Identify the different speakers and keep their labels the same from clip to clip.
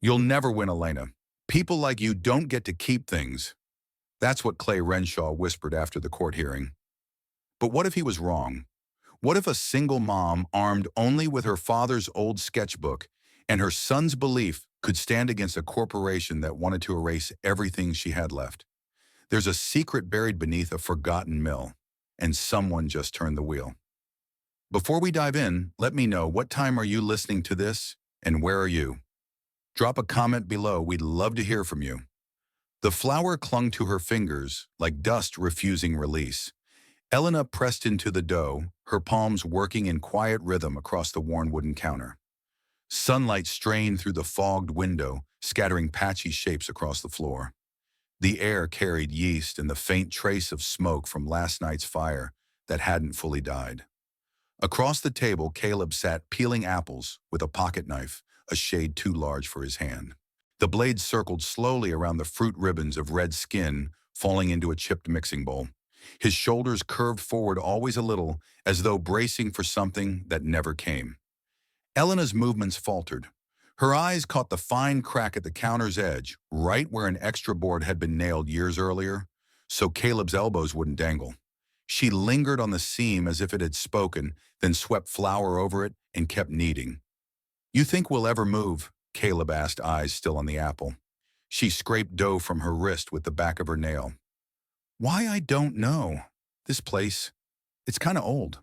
Speaker 1: You'll never win, Elena. People like you don't get to keep things. That's what Clay Renshaw whispered after the court hearing. But what if he was wrong? What if a single mom, armed only with her father's old sketchbook and her son's belief, could stand against a corporation that wanted to erase everything she had left? There's a secret buried beneath a forgotten mill, and someone just turned the wheel. Before we dive in, let me know, what time are you listening to this, and where are you? Drop a comment below. We'd love to hear from you. The flower clung to her fingers like dust refusing release. Elena pressed into the dough, her palms working in quiet rhythm across the worn wooden counter. Sunlight strained through the fogged window, scattering patchy shapes across the floor. The air carried yeast and the faint trace of smoke from last night's fire that hadn't fully died. Across the table, Caleb sat peeling apples with a pocket knife, a shade too large for his hand. The blade circled slowly around the fruit ribbons of red skin, falling into a chipped mixing bowl. His shoulders curved forward always a little, as though bracing for something that never came. Elena's movements faltered. Her eyes caught the fine crack at the counter's edge, right where an extra board had been nailed years earlier, so Caleb's elbows wouldn't dangle. She lingered on the seam as if it had spoken, then swept flour over it and kept kneading. "You think we'll ever move?" Caleb asked, eyes still on the apple. She scraped dough from her wrist with the back of her nail. "Why, I don't know. This place, it's kind of old."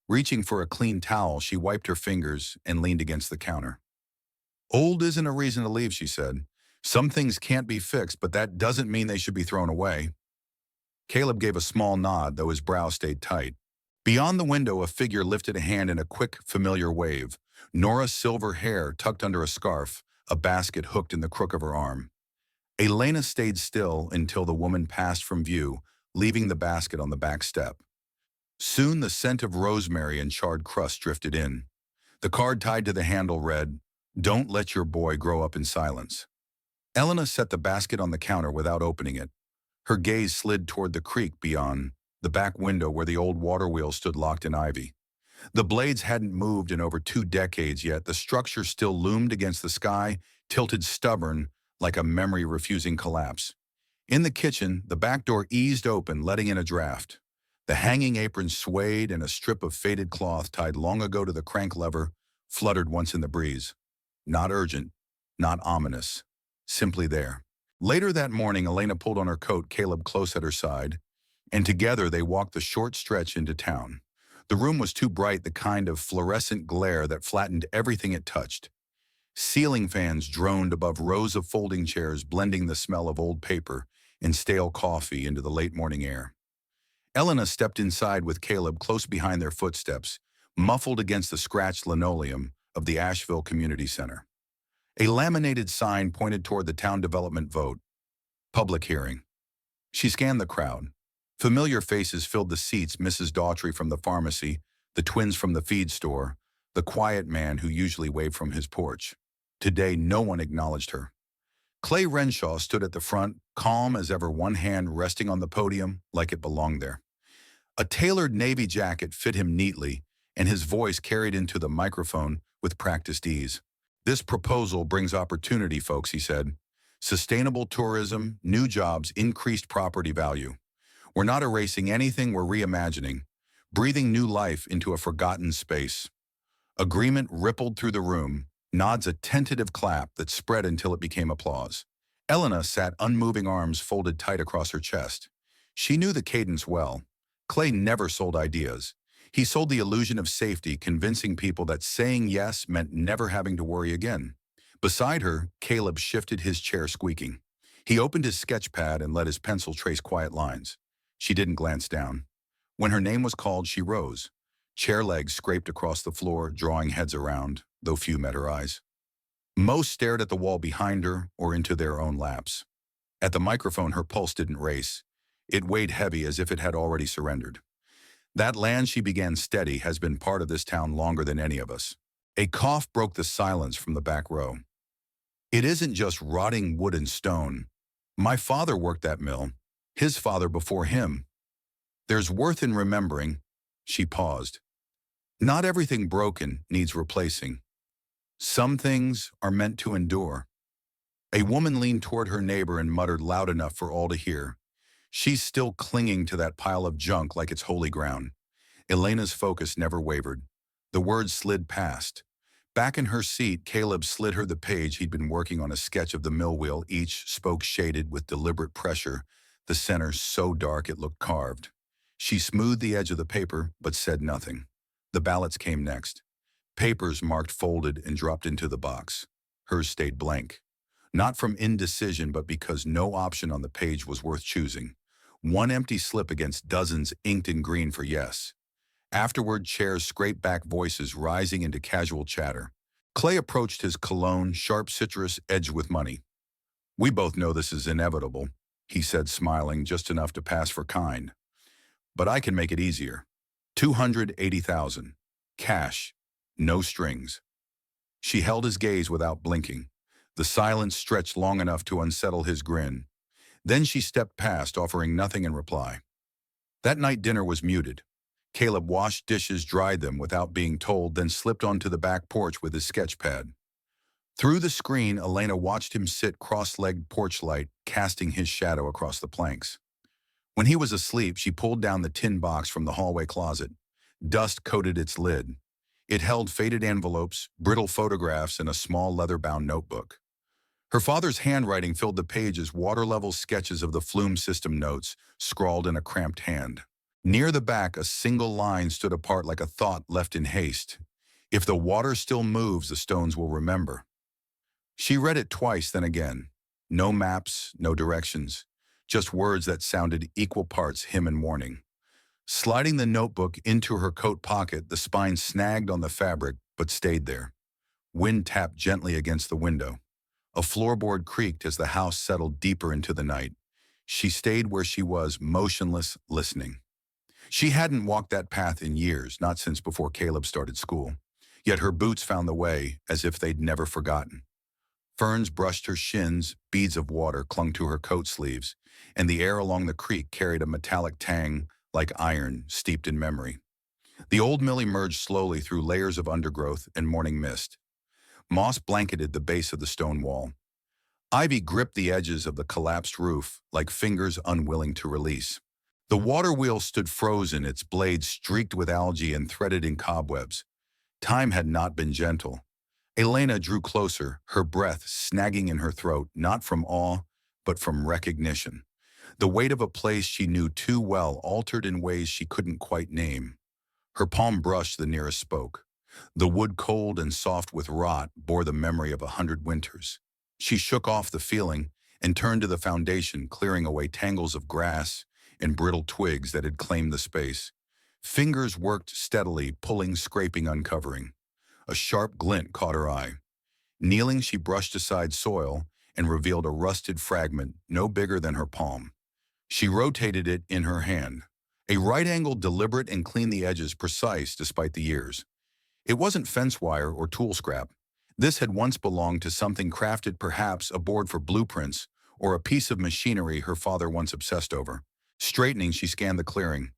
Speaker 1: Reaching for a clean towel, she wiped her fingers and leaned against the counter. "Old isn't a reason to leave," she said. "Some things can't be fixed, but that doesn't mean they should be thrown away." Caleb gave a small nod, though his brow stayed tight. Beyond the window, a figure lifted a hand in a quick, familiar wave. Nora's silver hair tucked under a scarf, a basket hooked in the crook of her arm. Elena stayed still until the woman passed from view, leaving the basket on the back step. Soon the scent of rosemary and charred crust drifted in. The card tied to the handle read, "Don't let your boy grow up in silence." Elena set the basket on the counter without opening it. Her gaze slid toward the creek beyond, the back window where the old water wheel stood locked in ivy. The blades hadn't moved in over 2 decades yet. The structure still loomed against the sky, tilted stubborn, like a memory refusing collapse. In the kitchen, the back door eased open, letting in a draft. The hanging apron swayed, and a strip of faded cloth tied long ago to the crank lever fluttered once in the breeze. Not urgent, not ominous, simply there. Later that morning, Elena pulled on her coat, Caleb close at her side, and together they walked the short stretch into town. The room was too bright, the kind of fluorescent glare that flattened everything it touched. Ceiling fans droned above rows of folding chairs, blending the smell of old paper and stale coffee into the late morning air. Elena stepped inside with Caleb close behind their footsteps, muffled against the scratched linoleum of the Asheville Community Center. A laminated sign pointed toward the town development vote. Public hearing. She scanned the crowd. Familiar faces filled the seats: Mrs. Daughtry from the pharmacy, the twins from the feed store, the quiet man who usually waved from his porch. Today, no one acknowledged her. Clay Renshaw stood at the front, calm as ever, one hand resting on the podium like it belonged there. A tailored navy jacket fit him neatly, and his voice carried into the microphone with practiced ease. "This proposal brings opportunity, folks," he said. "Sustainable tourism, new jobs, increased property value. We're not erasing anything, we're reimagining, breathing new life into a forgotten space." Agreement rippled through the room, nods a tentative clap that spread until it became applause. Elena sat unmoving, arms folded tight across her chest. She knew the cadence well. Clay never sold ideas. He sold the illusion of safety, convincing people that saying yes meant never having to worry again. Beside her, Caleb shifted his chair, squeaking. He opened his sketch pad and let his pencil trace quiet lines. She didn't glance down. When her name was called, she rose. Chair legs scraped across the floor, drawing heads around, though few met her eyes. Most stared at the wall behind her or into their own laps. At the microphone, her pulse didn't race. It weighed heavy, as if it had already surrendered. "That land," she began steady, "has been part of this town longer than any of us." A cough broke the silence from the back row. "It isn't just rotting wood and stone. My father worked that mill. His father before him. There's worth in remembering." She paused. "Not everything broken needs replacing. Some things are meant to endure." A woman leaned toward her neighbor and muttered loud enough for all to hear. She's still clinging to that pile of junk like it's holy ground. Elena's focus never wavered. The words slid past. Back in her seat, Caleb slid her the page he'd been working on, a sketch of the mill wheel, each spoke shaded with deliberate pressure, the center so dark it looked carved. She smoothed the edge of the paper, but said nothing. The ballots came next. Papers marked folded and dropped into the box. Hers stayed blank. Not from indecision, but because no option on the page was worth choosing. One empty slip against dozens inked in green for yes. Afterward, chairs scraped back, voices rising into casual chatter. Clay approached his cologne, sharp citrus, edged with money. "We both know this is inevitable," he said, smiling just enough to pass for kind. "But I can make it easier. 280,000. Cash. No strings." She held his gaze without blinking. The silence stretched long enough to unsettle his grin. Then she stepped past, offering nothing in reply. That night dinner was muted. Caleb washed dishes, dried them without being told, then slipped onto the back porch with his sketch pad. Through the screen, Elena watched him sit cross-legged, porch light, casting his shadow across the planks. When he was asleep, she pulled down the tin box from the hallway closet. Dust coated its lid. It held faded envelopes, brittle photographs, and a small leather-bound notebook. Her father's handwriting filled the pages, water-level sketches of the Flume system notes, scrawled in a cramped hand. Near the back, a single line stood apart like a thought left in haste. "If the water still moves, the stones will remember." She read it twice, then again. No maps, no directions, just words that sounded equal parts hymn and warning. Sliding the notebook into her coat pocket, the spine snagged on the fabric, but stayed there. Wind tapped gently against the window. A floorboard creaked as the house settled deeper into the night. She stayed where she was, motionless, listening. She hadn't walked that path in years, not since before Caleb started school. Yet her boots found the way, as if they'd never forgotten. Ferns brushed her shins, beads of water clung to her coat sleeves, and the air along the creek carried a metallic tang, like iron, steeped in memory. The old mill emerged slowly through layers of undergrowth and morning mist. Moss blanketed the base of the stone wall. Ivy gripped the edges of the collapsed roof, like fingers unwilling to release. The water wheel stood frozen, its blades streaked with algae and threaded in cobwebs. Time had not been gentle. Elena drew closer, her breath snagging in her throat, not from awe, but from recognition. The weight of a place she knew too well, altered in ways she couldn't quite name. Her palm brushed the nearest spoke. The wood, cold and soft with rot, bore the memory of 100 winters. She shook off the feeling and turned to the foundation, clearing away tangles of grass and brittle twigs that had claimed the space. Fingers worked steadily, pulling, scraping, uncovering. A sharp glint caught her eye. Kneeling, she brushed aside soil and revealed a rusted fragment no bigger than her palm. She rotated it in her hand. A right-angle, deliberate and clean, the edges precise despite the years. It wasn't fence wire or tool scrap. This had once belonged to something crafted, perhaps a board for blueprints or a piece of machinery her father once obsessed over. Straightening, she scanned the clearing.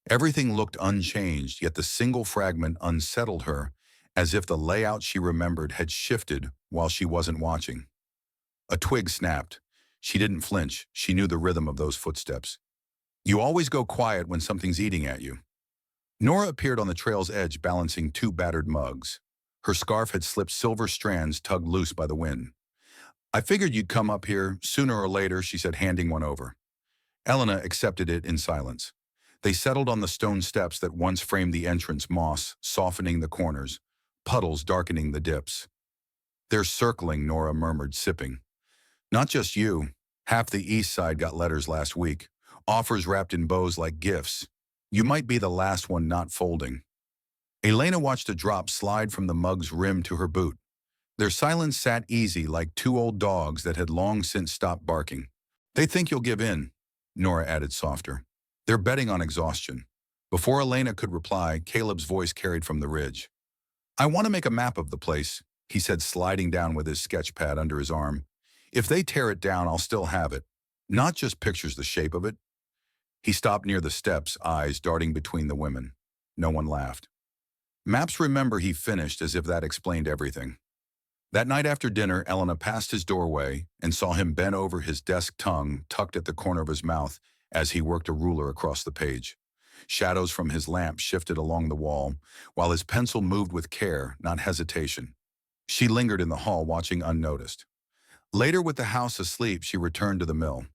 Speaker 1: Everything looked unchanged, yet the single fragment unsettled her, as if the layout she remembered had shifted while she wasn't watching. A twig snapped. She didn't flinch. She knew the rhythm of those footsteps. You always go quiet when something's eating at you. Nora appeared on the trail's edge, balancing 2 battered mugs. Her scarf had slipped, silver strands tugged loose by the wind. "I figured you'd come up here sooner or later," she said, handing one over. Elena accepted it in silence. They settled on the stone steps that once framed the entrance, moss softening the corners, puddles darkening the dips. "They're circling," Nora murmured, sipping. "Not just you. Half the east side got letters last week. Offers wrapped in bows like gifts. You might be the last one not folding." Elena watched a drop slide from the mug's rim to her boot. Their silence sat easy, like 2 old dogs that had long since stopped barking. "They think you'll give in," Nora added softer. "They're betting on exhaustion." Before Elena could reply, Caleb's voice carried from the ridge. "I want to make a map of the place," he said, sliding down with his sketch pad under his arm. "If they tear it down, I'll still have it. Not just pictures, the shape of it." He stopped near the steps, eyes darting between the women. No one laughed. "Maps remember," he finished, as if that explained everything. That night after dinner, Elena passed his doorway and saw him bent over his desk, tongue tucked at the corner of his mouth as he worked a ruler across the page. Shadows from his lamp shifted along the wall, while his pencil moved with care, not hesitation. She lingered in the hall, watching unnoticed. Later, with the house asleep, she returned to the mill.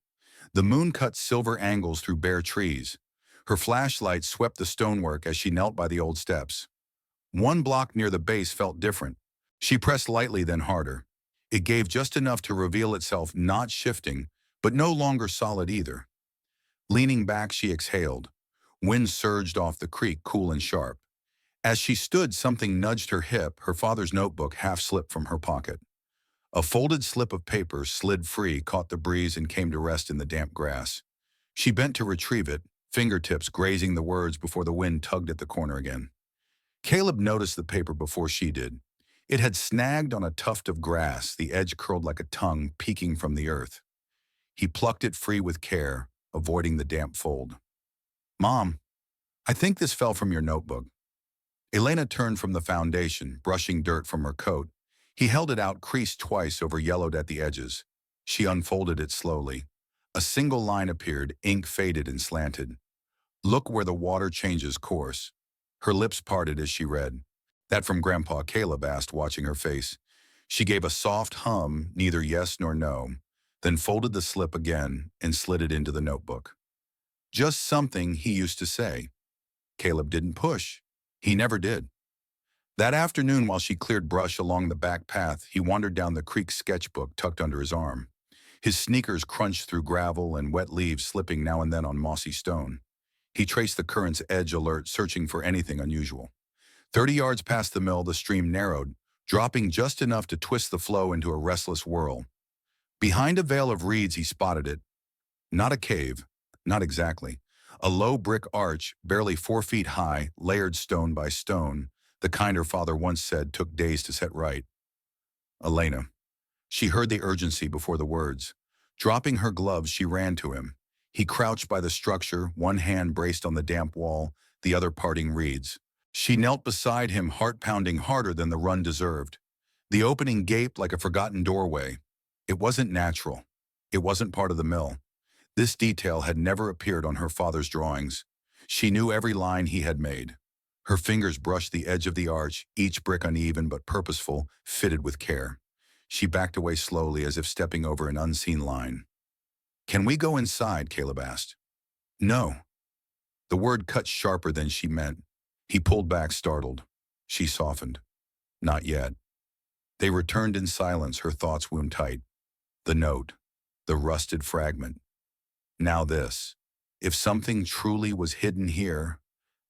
Speaker 1: The moon cut silver angles through bare trees. Her flashlight swept the stonework as she knelt by the old steps. One block near the base felt different. She pressed lightly, then harder. It gave just enough to reveal itself, not shifting, but no longer solid either. Leaning back, she exhaled. Wind surged off the creek, cool and sharp. As she stood, something nudged her hip. Her father's notebook half slipped from her pocket. A folded slip of paper slid free, caught the breeze, and came to rest in the damp grass. She bent to retrieve it, fingertips grazing the words before the wind tugged at the corner again. Caleb noticed the paper before she did. It had snagged on a tuft of grass, the edge curled like a tongue peeking from the earth. He plucked it free with care, avoiding the damp fold. "Mom, I think this fell from your notebook." Elena turned from the foundation, brushing dirt from her coat. He held it out, creased twice over, yellowed at the edges. She unfolded it slowly. A single line appeared, ink faded and slanted. "Look where the water changes course." Her lips parted as she read. "That from Grandpa?" Caleb asked, watching her face. She gave a soft hum, neither yes nor no, then folded the slip again and slid it into the notebook. "Just something he used to say." Caleb didn't push. He never did. That afternoon, while she cleared brush along the back path, he wandered down the creek, sketchbook tucked under his arm. His sneakers crunched through gravel and wet leaves slipping now and then on mossy stone. He traced the current's edge, alert, searching for anything unusual. 30 yards past the mill, the stream narrowed, dropping just enough to twist the flow into a restless whirl. Behind a veil of reeds, he spotted it. Not a cave, not exactly. A low brick arch, barely 4 feet high, layered stone by stone, the kind her father once said took days to set right. Elena. She heard the urgency before the words. Dropping her gloves, she ran to him. He crouched by the structure, one hand braced on the damp wall, the other parting reeds. She knelt beside him, heart pounding harder than the run deserved. The opening gaped like a forgotten doorway. It wasn't natural. It wasn't part of the mill. This detail had never appeared on her father's drawings. She knew every line he had made. Her fingers brushed the edge of the arch, each brick uneven but purposeful, fitted with care. She backed away slowly, as if stepping over an unseen line. "Can we go inside?" Caleb asked. "No." The word cut sharper than she meant. He pulled back, startled. She softened. "Not yet." They returned in silence, her thoughts wound tight. The note. The rusted fragment. Now this. If something truly was hidden here,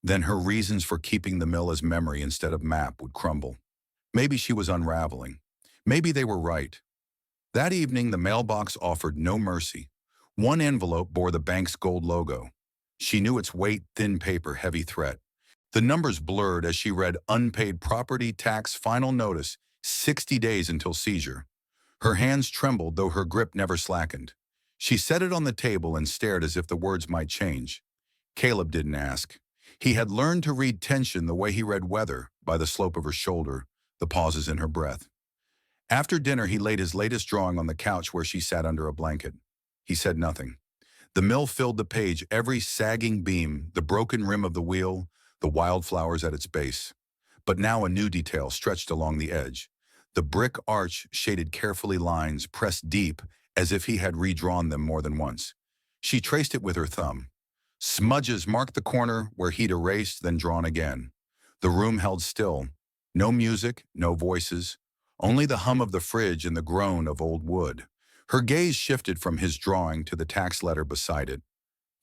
Speaker 1: then her reasons for keeping the mill as memory instead of map would crumble. Maybe she was unraveling. Maybe they were right. That evening, the mailbox offered no mercy. One envelope bore the bank's gold logo. She knew its weight, thin paper, heavy threat. The numbers blurred as she read unpaid property tax final notice, 60 days until seizure. Her hands trembled, though her grip never slackened. She set it on the table and stared as if the words might change. Caleb didn't ask. He had learned to read tension the way he read weather, by the slope of her shoulder, the pauses in her breath. After dinner, he laid his latest drawing on the couch where she sat under a blanket. He said nothing. The mill filled the page, every sagging beam, the broken rim of the wheel, the wildflowers at its base. But now a new detail stretched along the edge. The brick arch shaded carefully, lines pressed deep, as if he had redrawn them more than once. She traced it with her thumb. Smudges marked the corner where he'd erased, then drawn again. The room held still. No music, no voices, only the hum of the fridge and the groan of old wood. Her gaze shifted from his drawing to the tax letter beside it,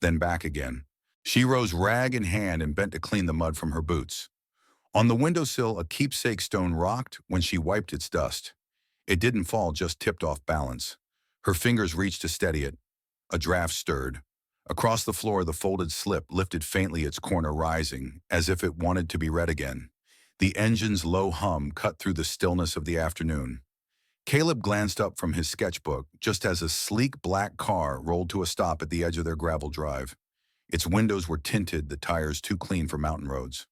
Speaker 1: then back again. She rose, rag in hand, and bent to clean the mud from her boots. On the windowsill, a keepsake stone rocked when she wiped its dust. It didn't fall, just tipped off balance. Her fingers reached to steady it. A draft stirred. Across the floor, the folded slip lifted faintly, its corner rising, as if it wanted to be read again. The engine's low hum cut through the stillness of the afternoon. Caleb glanced up from his sketchbook just as a sleek black car rolled to a stop at the edge of their gravel drive. Its windows were tinted, the tires too clean for mountain roads.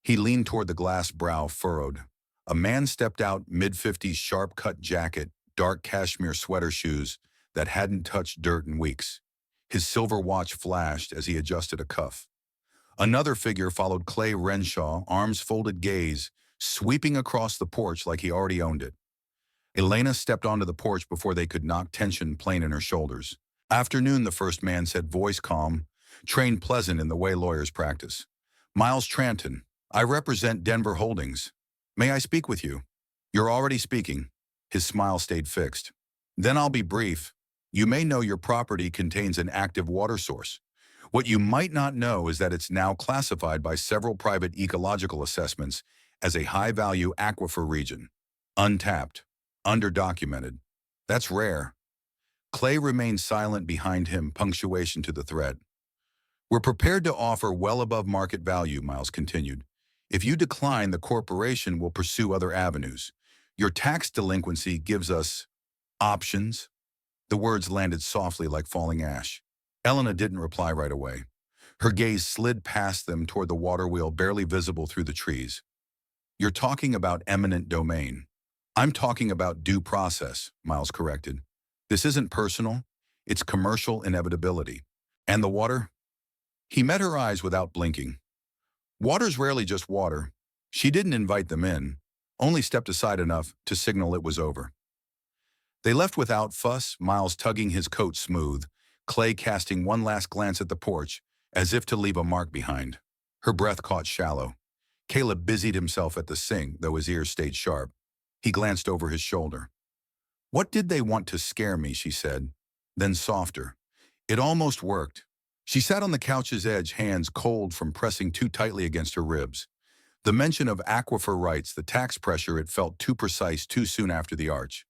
Speaker 1: He leaned toward the glass, brow furrowed. A man stepped out, mid-50s sharp-cut jacket, dark cashmere sweater shoes that hadn't touched dirt in weeks. His silver watch flashed as he adjusted a cuff. Another figure followed Clay Renshaw, arms folded, gaze, sweeping across the porch like he already owned it. Elena stepped onto the porch before they could knock tension plain in her shoulders. "Afternoon," the first man said, voice calm, trained pleasant in the way lawyers practice. "Miles Tranton, I represent Denver Holdings. May I speak with you?" "You're already speaking." His smile stayed fixed. "Then I'll be brief. You may know your property contains an active water source. What you might not know is that it's now classified by several private ecological assessments as a high-value aquifer region. Untapped, underdocumented. That's rare." Clay remained silent behind him, punctuation to the threat. "We're prepared to offer well above market value," Miles continued. "If you decline, the corporation will pursue other avenues. Your tax delinquency gives us options." The words landed softly like falling ash. Elena didn't reply right away. Her gaze slid past them toward the water wheel barely visible through the trees. "You're talking about eminent domain." "I'm talking about due process," Miles corrected. "This isn't personal. It's commercial inevitability." "And the water?" He met her eyes without blinking. "Water's rarely just water." She didn't invite them in, only stepped aside enough to signal it was over. They left without fuss, Miles tugging his coat smooth, Clay casting one last glance at the porch, as if to leave a mark behind. Her breath caught shallow. Caleb busied himself at the sink, though his ears stayed sharp. He glanced over his shoulder. "What did they want to scare me?" she said. Then softer. It almost worked. She sat on the couch's edge, hands cold from pressing too tightly against her ribs. The mention of aquifer rights, the tax pressure, it felt too precise too soon after the arch.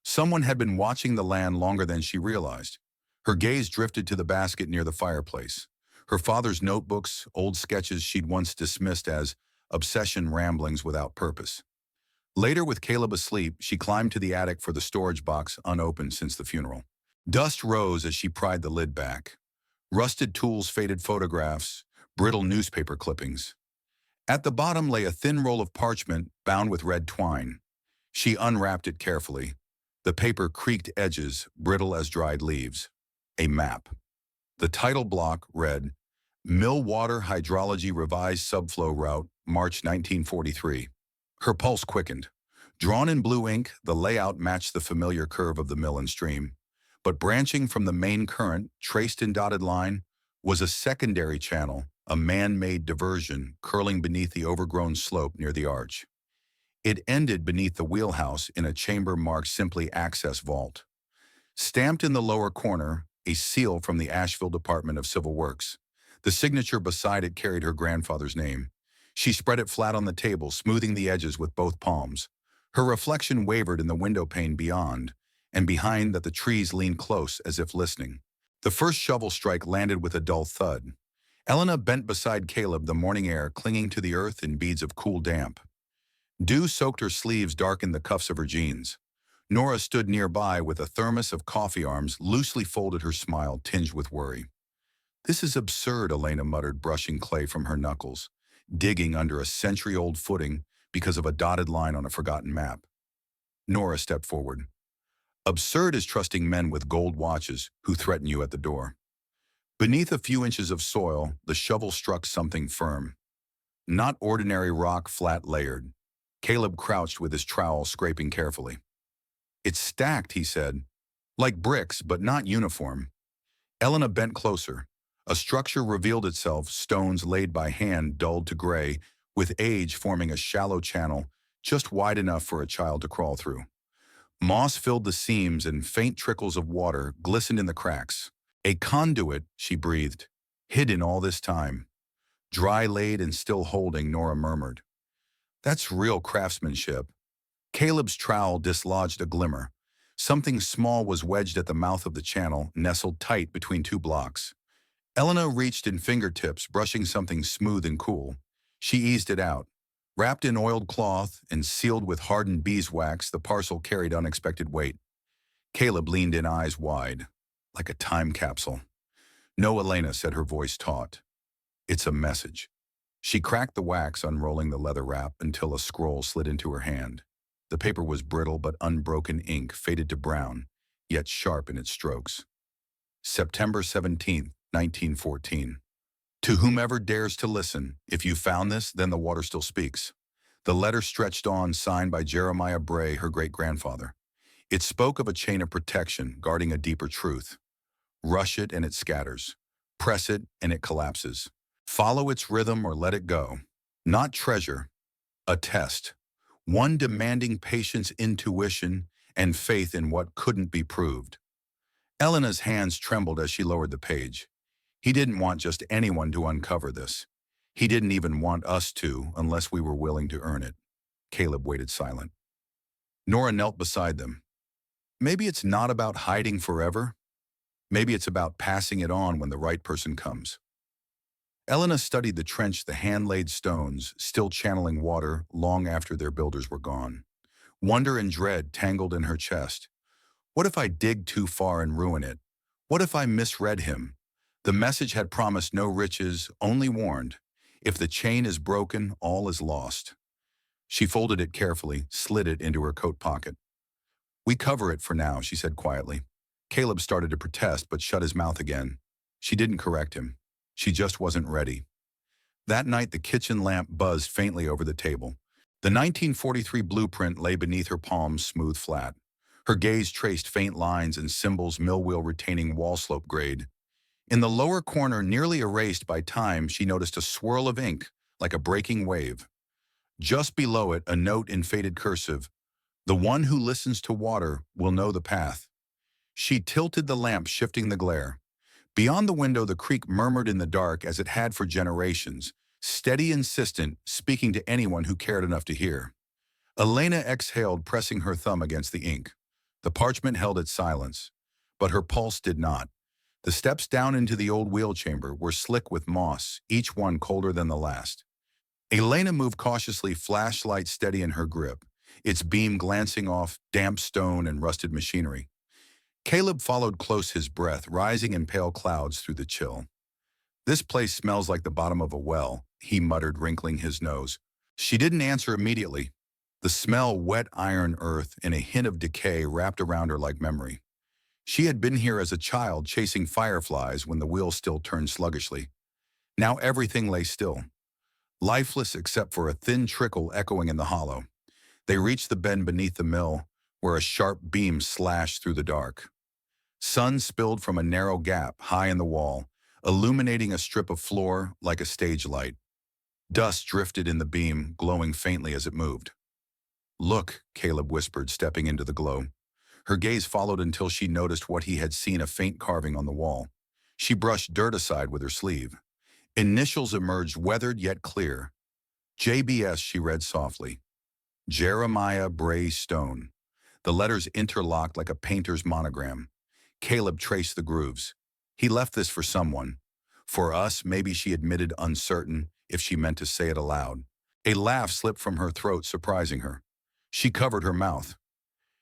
Speaker 1: Someone had been watching the land longer than she realized. Her gaze drifted to the basket near the fireplace. Her father's notebooks, old sketches she'd once dismissed as obsession ramblings without purpose. Later, with Caleb asleep, she climbed to the attic for the storage box unopened since the funeral. Dust rose as she pried the lid back. Rusted tools, faded photographs, brittle newspaper clippings. At the bottom lay a thin roll of parchment bound with red twine. She unwrapped it carefully. The paper creaked edges, brittle as dried leaves. A map. The title block read, "Millwater Hydrology Revised Subflow Route, March 1943. Her pulse quickened. Drawn in blue ink, the layout matched the familiar curve of the mill and stream. But branching from the main current, traced in dotted line, was a secondary channel, a man-made diversion curling beneath the overgrown slope near the arch. It ended beneath the wheelhouse in a chamber marked simply Access Vault. Stamped in the lower corner, a seal from the Asheville Department of Civil Works. The signature beside it carried her grandfather's name. She spread it flat on the table, smoothing the edges with both palms. Her reflection wavered in the window pane beyond, and behind that the trees leaned close as if listening. The first shovel strike landed with a dull thud. Elena bent beside Caleb, the morning air clinging to the earth in beads of cool damp. Dew soaked her sleeves, darkened the cuffs of her jeans. Nora stood nearby with a thermos of coffee, arms loosely folded, her smile tinged with worry. "This is absurd," Elena muttered, brushing clay from her knuckles, digging under a century-old footing because of a dotted line on a forgotten map. Nora stepped forward. "Absurd is trusting men with gold watches who threaten you at the door." Beneath a few inches of soil, the shovel struck something firm. Not ordinary rock, flat layered. Caleb crouched with his trowel scraping carefully. "It's stacked," he said. "Like bricks, but not uniform." Elena bent closer. A structure revealed itself, stones laid by hand dulled to gray, with age forming a shallow channel just wide enough for a child to crawl through. Moss filled the seams and faint trickles of water glistened in the cracks. "A conduit," she breathed. "Hidden all this time." "Dry laid and still holding," Nora murmured. "That's real craftsmanship." Caleb's trowel dislodged a glimmer. Something small was wedged at the mouth of the channel, nestled tight between two blocks. Elena reached in fingertips, brushing something smooth and cool. She eased it out. Wrapped in oiled cloth and sealed with hardened beeswax, the parcel carried unexpected weight. Caleb leaned in, eyes wide, like a time capsule. "No, Elena," said her voice taut. "It's a message." She cracked the wax, unrolling the leather wrap until a scroll slid into her hand. The paper was brittle, but unbroken ink faded to brown, yet sharp in its strokes. September 17th, 1914. To whomever dares to listen, if you found this, then the water still speaks. The letter stretched on, signed by Jeremiah Bray, her great-grandfather. It spoke of a chain of protection, guarding a deeper truth. Rush it and it scatters. Press it and it collapses. Follow its rhythm or let it go. Not treasure, a test. One demanding patience, intuition, and faith in what couldn't be proved. Elena's hands trembled as she lowered the page. He didn't want just anyone to uncover this. He didn't even want us to, unless we were willing to earn it. Caleb waited silent. Nora knelt beside them. Maybe it's not about hiding forever. Maybe it's about passing it on when the right person comes. Elena studied the trench, the hand-laid stones, still channeling water long after their builders were gone. Wonder and dread tangled in her chest. What if I dig too far and ruin it? What if I misread him? The message had promised no riches, only warned. If the chain is broken, all is lost. She folded it carefully, slid it into her coat pocket. We cover it for now, she said quietly. Caleb started to protest, but shut his mouth again. She didn't correct him. She just wasn't ready. That night, the kitchen lamp buzzed faintly over the table. The 1943 blueprint lay beneath her palms, smooth flat. Her gaze traced faint lines and symbols, mill wheel retaining wall slope grade. In the lower corner, nearly erased by time, she noticed a swirl of ink, like a breaking wave. Just below it, a note in faded cursive. The one who listens to water will know the path. She tilted the lamp, shifting the glare. Beyond the window, the creek murmured in the dark as it had for generations, steady, insistent, speaking to anyone who cared enough to hear. Elena exhaled, pressing her thumb against the ink. The parchment held its silence, but her pulse did not. The steps down into the old wheel chamber were slick with moss, each one colder than the last. Elena moved cautiously, flashlight steady in her grip, its beam glancing off damp stone and rusted machinery. Caleb followed close, his breath rising in pale clouds through the chill. This place smells like the bottom of a well, he muttered, wrinkling his nose. She didn't answer immediately. The smell, wet iron earth, and a hint of decay wrapped around her like memory. She had been here as a child, chasing fireflies when the wheel still turned sluggishly. Now everything lay still, lifeless except for a thin trickle echoing in the hollow. They reached the bend beneath the mill, where a sharp beam slashed through the dark. Sun spilled from a narrow gap high in the wall, illuminating a strip of floor like a stage light. Dust drifted in the beam, glowing faintly as it moved. Look, Caleb whispered, stepping into the glow. Her gaze followed until she noticed what he had seen, a faint carving on the wall. She brushed dirt aside with her sleeve. Initials emerged, weathered yet clear. JBS, she read softly. Jeremiah Bray Stone. The letters interlocked like a painter's monogram. Caleb traced the grooves. He left this for someone. For us, maybe, she admitted, uncertain if she meant to say it aloud. A laugh slipped from her throat, surprising her. She covered her mouth.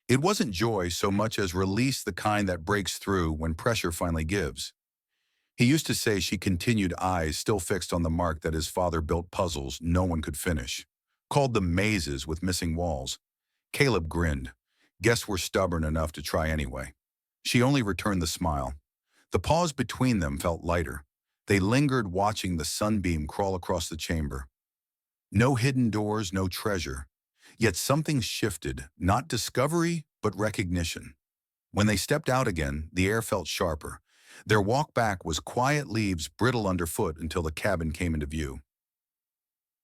Speaker 1: It wasn't joy so much as release, the kind that breaks through when pressure finally gives. He used to say, she continued, eyes still fixed on the mark, that his father built puzzles no one could finish, called them mazes with missing walls. Caleb grinned. Guess we're stubborn enough to try anyway. She only returned the smile. The pause between them felt lighter. They lingered, watching the sunbeam crawl across the chamber. No hidden doors, no treasure. Yet something shifted, not discovery, but recognition. When they stepped out again, the air felt sharper. Their walk back was quiet, leaves brittle underfoot until the cabin came into view.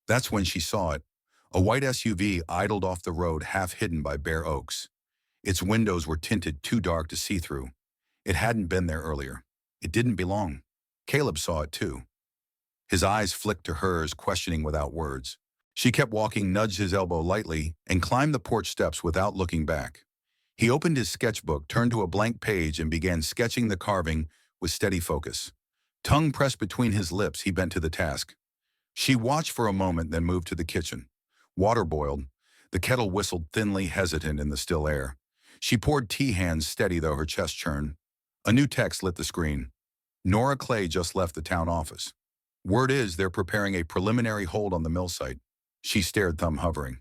Speaker 1: That's when she saw it. A white SUV idled off the road, half hidden by bare oaks. Its windows were tinted too dark to see through. It hadn't been there earlier. It didn't belong. Caleb saw it too. His eyes flicked to hers, questioning without words. She kept walking, nudged his elbow lightly, and climbed the porch steps without looking back. He opened his sketchbook, turned to a blank page, and began sketching the carving with steady focus. Tongue pressed between his lips, he bent to the task. She watched for a moment, then moved to the kitchen. Water boiled. The kettle whistled thinly, hesitant in the still air. She poured tea, hands steady though her chest churned. A new text lit the screen. Nora Clay just left the town office. Word is they're preparing a preliminary hold on the mill site. She stared, thumb hovering.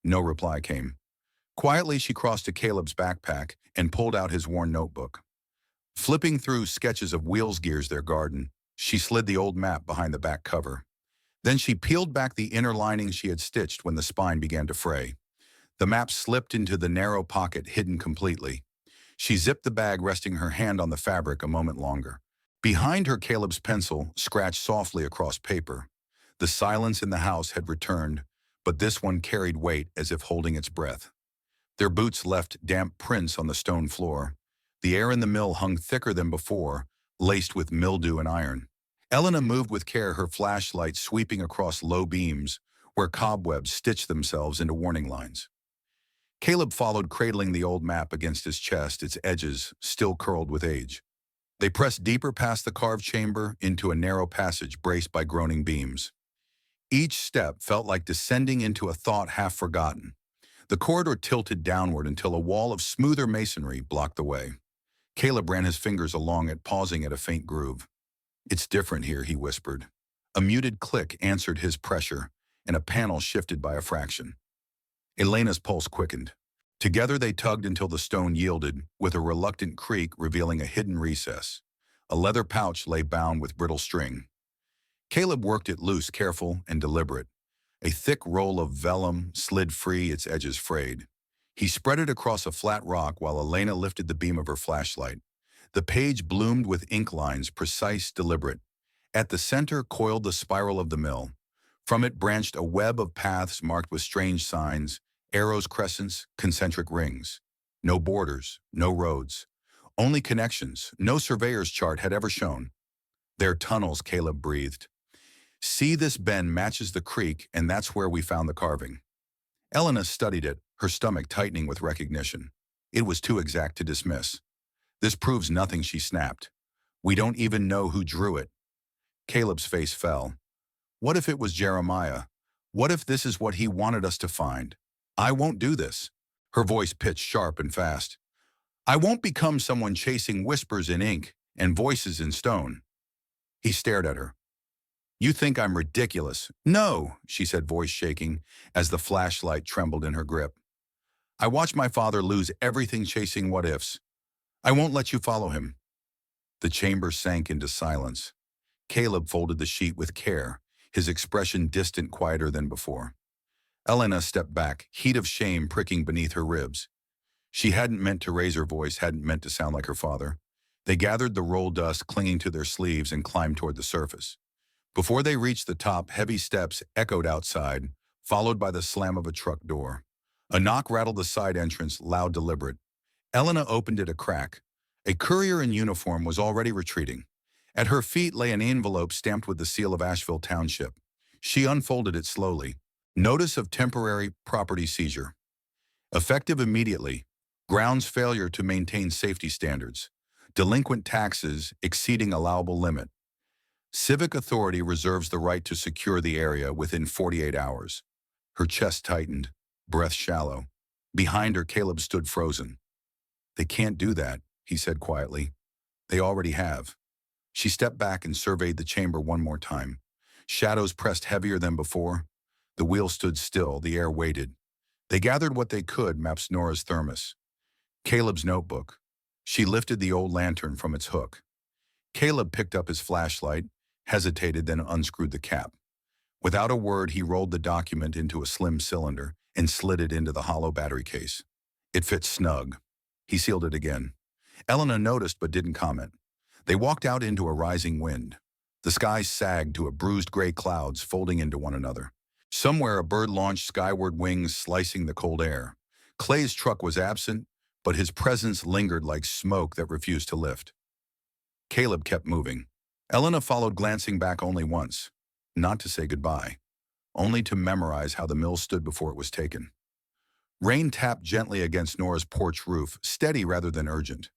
Speaker 1: No reply came. Quietly, she crossed to Caleb's backpack and pulled out his worn notebook. Flipping through sketches of wheels gears their garden, she slid the old map behind the back cover. Then she peeled back the inner lining she had stitched when the spine began to fray. The map slipped into the narrow pocket, hidden completely. She zipped the bag, resting her hand on the fabric a moment longer. Behind her, Caleb's pencil scratched softly across paper. The silence in the house had returned, but this one carried weight as if holding its breath. Their boots left damp prints on the stone floor. The air in the mill hung thicker than before, laced with mildew and iron. Elena moved with care, her flashlight sweeping across low beams where cobwebs stitched themselves into warning lines. Caleb followed, cradling the old map against his chest, its edges still curled with age. They pressed deeper past the carved chamber into a narrow passage braced by groaning beams. Each step felt like descending into a thought half forgotten. The corridor tilted downward until a wall of smoother masonry blocked the way. Caleb ran his fingers along it, pausing at a faint groove. "It's different here," he whispered. A muted click answered his pressure, and a panel shifted by a fraction. Elena's pulse quickened. Together they tugged until the stone yielded, with a reluctant creak revealing a hidden recess. A leather pouch lay bound with brittle string. Caleb worked it loose, careful and deliberate. A thick roll of vellum slid free, its edges frayed. He spread it across a flat rock while Elena lifted the beam of her flashlight. The page bloomed with ink lines, precise, deliberate. At the center coiled the spiral of the mill. From it branched a web of paths marked with strange signs, arrows, crescents, concentric rings. No borders, no roads. Only connections no surveyor's chart had ever shown. "They're tunnels," Caleb breathed. "See, this bend matches the creek, and that's where we found the carving." Elena studied it, her stomach tightening with recognition. It was too exact to dismiss. "This proves nothing," she snapped. "We don't even know who drew it." Caleb's face fell. What if it was Jeremiah? What if this is what he wanted us to find? "I won't do this." Her voice pitched sharp and fast. "I won't become someone chasing whispers in ink and voices in stone." He stared at her. "You think I'm ridiculous." "No," she said, voice shaking as the flashlight trembled in her grip. "I watched my father lose everything chasing what-ifs. I won't let you follow him." The chamber sank into silence. Caleb folded the sheet with care, his expression distant, quieter than before. Elena stepped back, heat of shame pricking beneath her ribs. She hadn't meant to raise her voice, hadn't meant to sound like her father. They gathered the roll dust clinging to their sleeves and climbed toward the surface. Before they reached the top, heavy steps echoed outside, followed by the slam of a truck door. A knock rattled the side entrance, loud, deliberate. Elena opened it a crack. A courier in uniform was already retreating. At her feet lay an envelope stamped with the seal of Asheville Township. She unfolded it slowly. "Notice of temporary property seizure. Effective immediately. Grounds failure to maintain safety standards. Delinquent taxes exceeding allowable limit. Civic authority reserves the right to secure the area within 48 hours. Her chest tightened, breath shallow. Behind her, Caleb stood frozen. "They can't do that," he said quietly. "They already have." She stepped back and surveyed the chamber one more time. Shadows pressed heavier than before. The wheel stood still, the air waited. They gathered what they could, maps, Nora's thermos. Caleb's notebook. She lifted the old lantern from its hook. Caleb picked up his flashlight, hesitated, then unscrewed the cap. Without a word, he rolled the document into a slim cylinder and slid it into the hollow battery case. It fit snug. He sealed it again. Elena noticed but didn't comment. They walked out into a rising wind. The sky sagged to a bruised gray clouds folding into one another. Somewhere a bird launched skyward, wings slicing the cold air. Clay's truck was absent, but his presence lingered like smoke that refused to lift. Caleb kept moving. Elena followed, glancing back only once. Not to say goodbye. Only to memorize how the mill stood before it was taken. Rain tapped gently against Nora's porch roof, steady rather than urgent.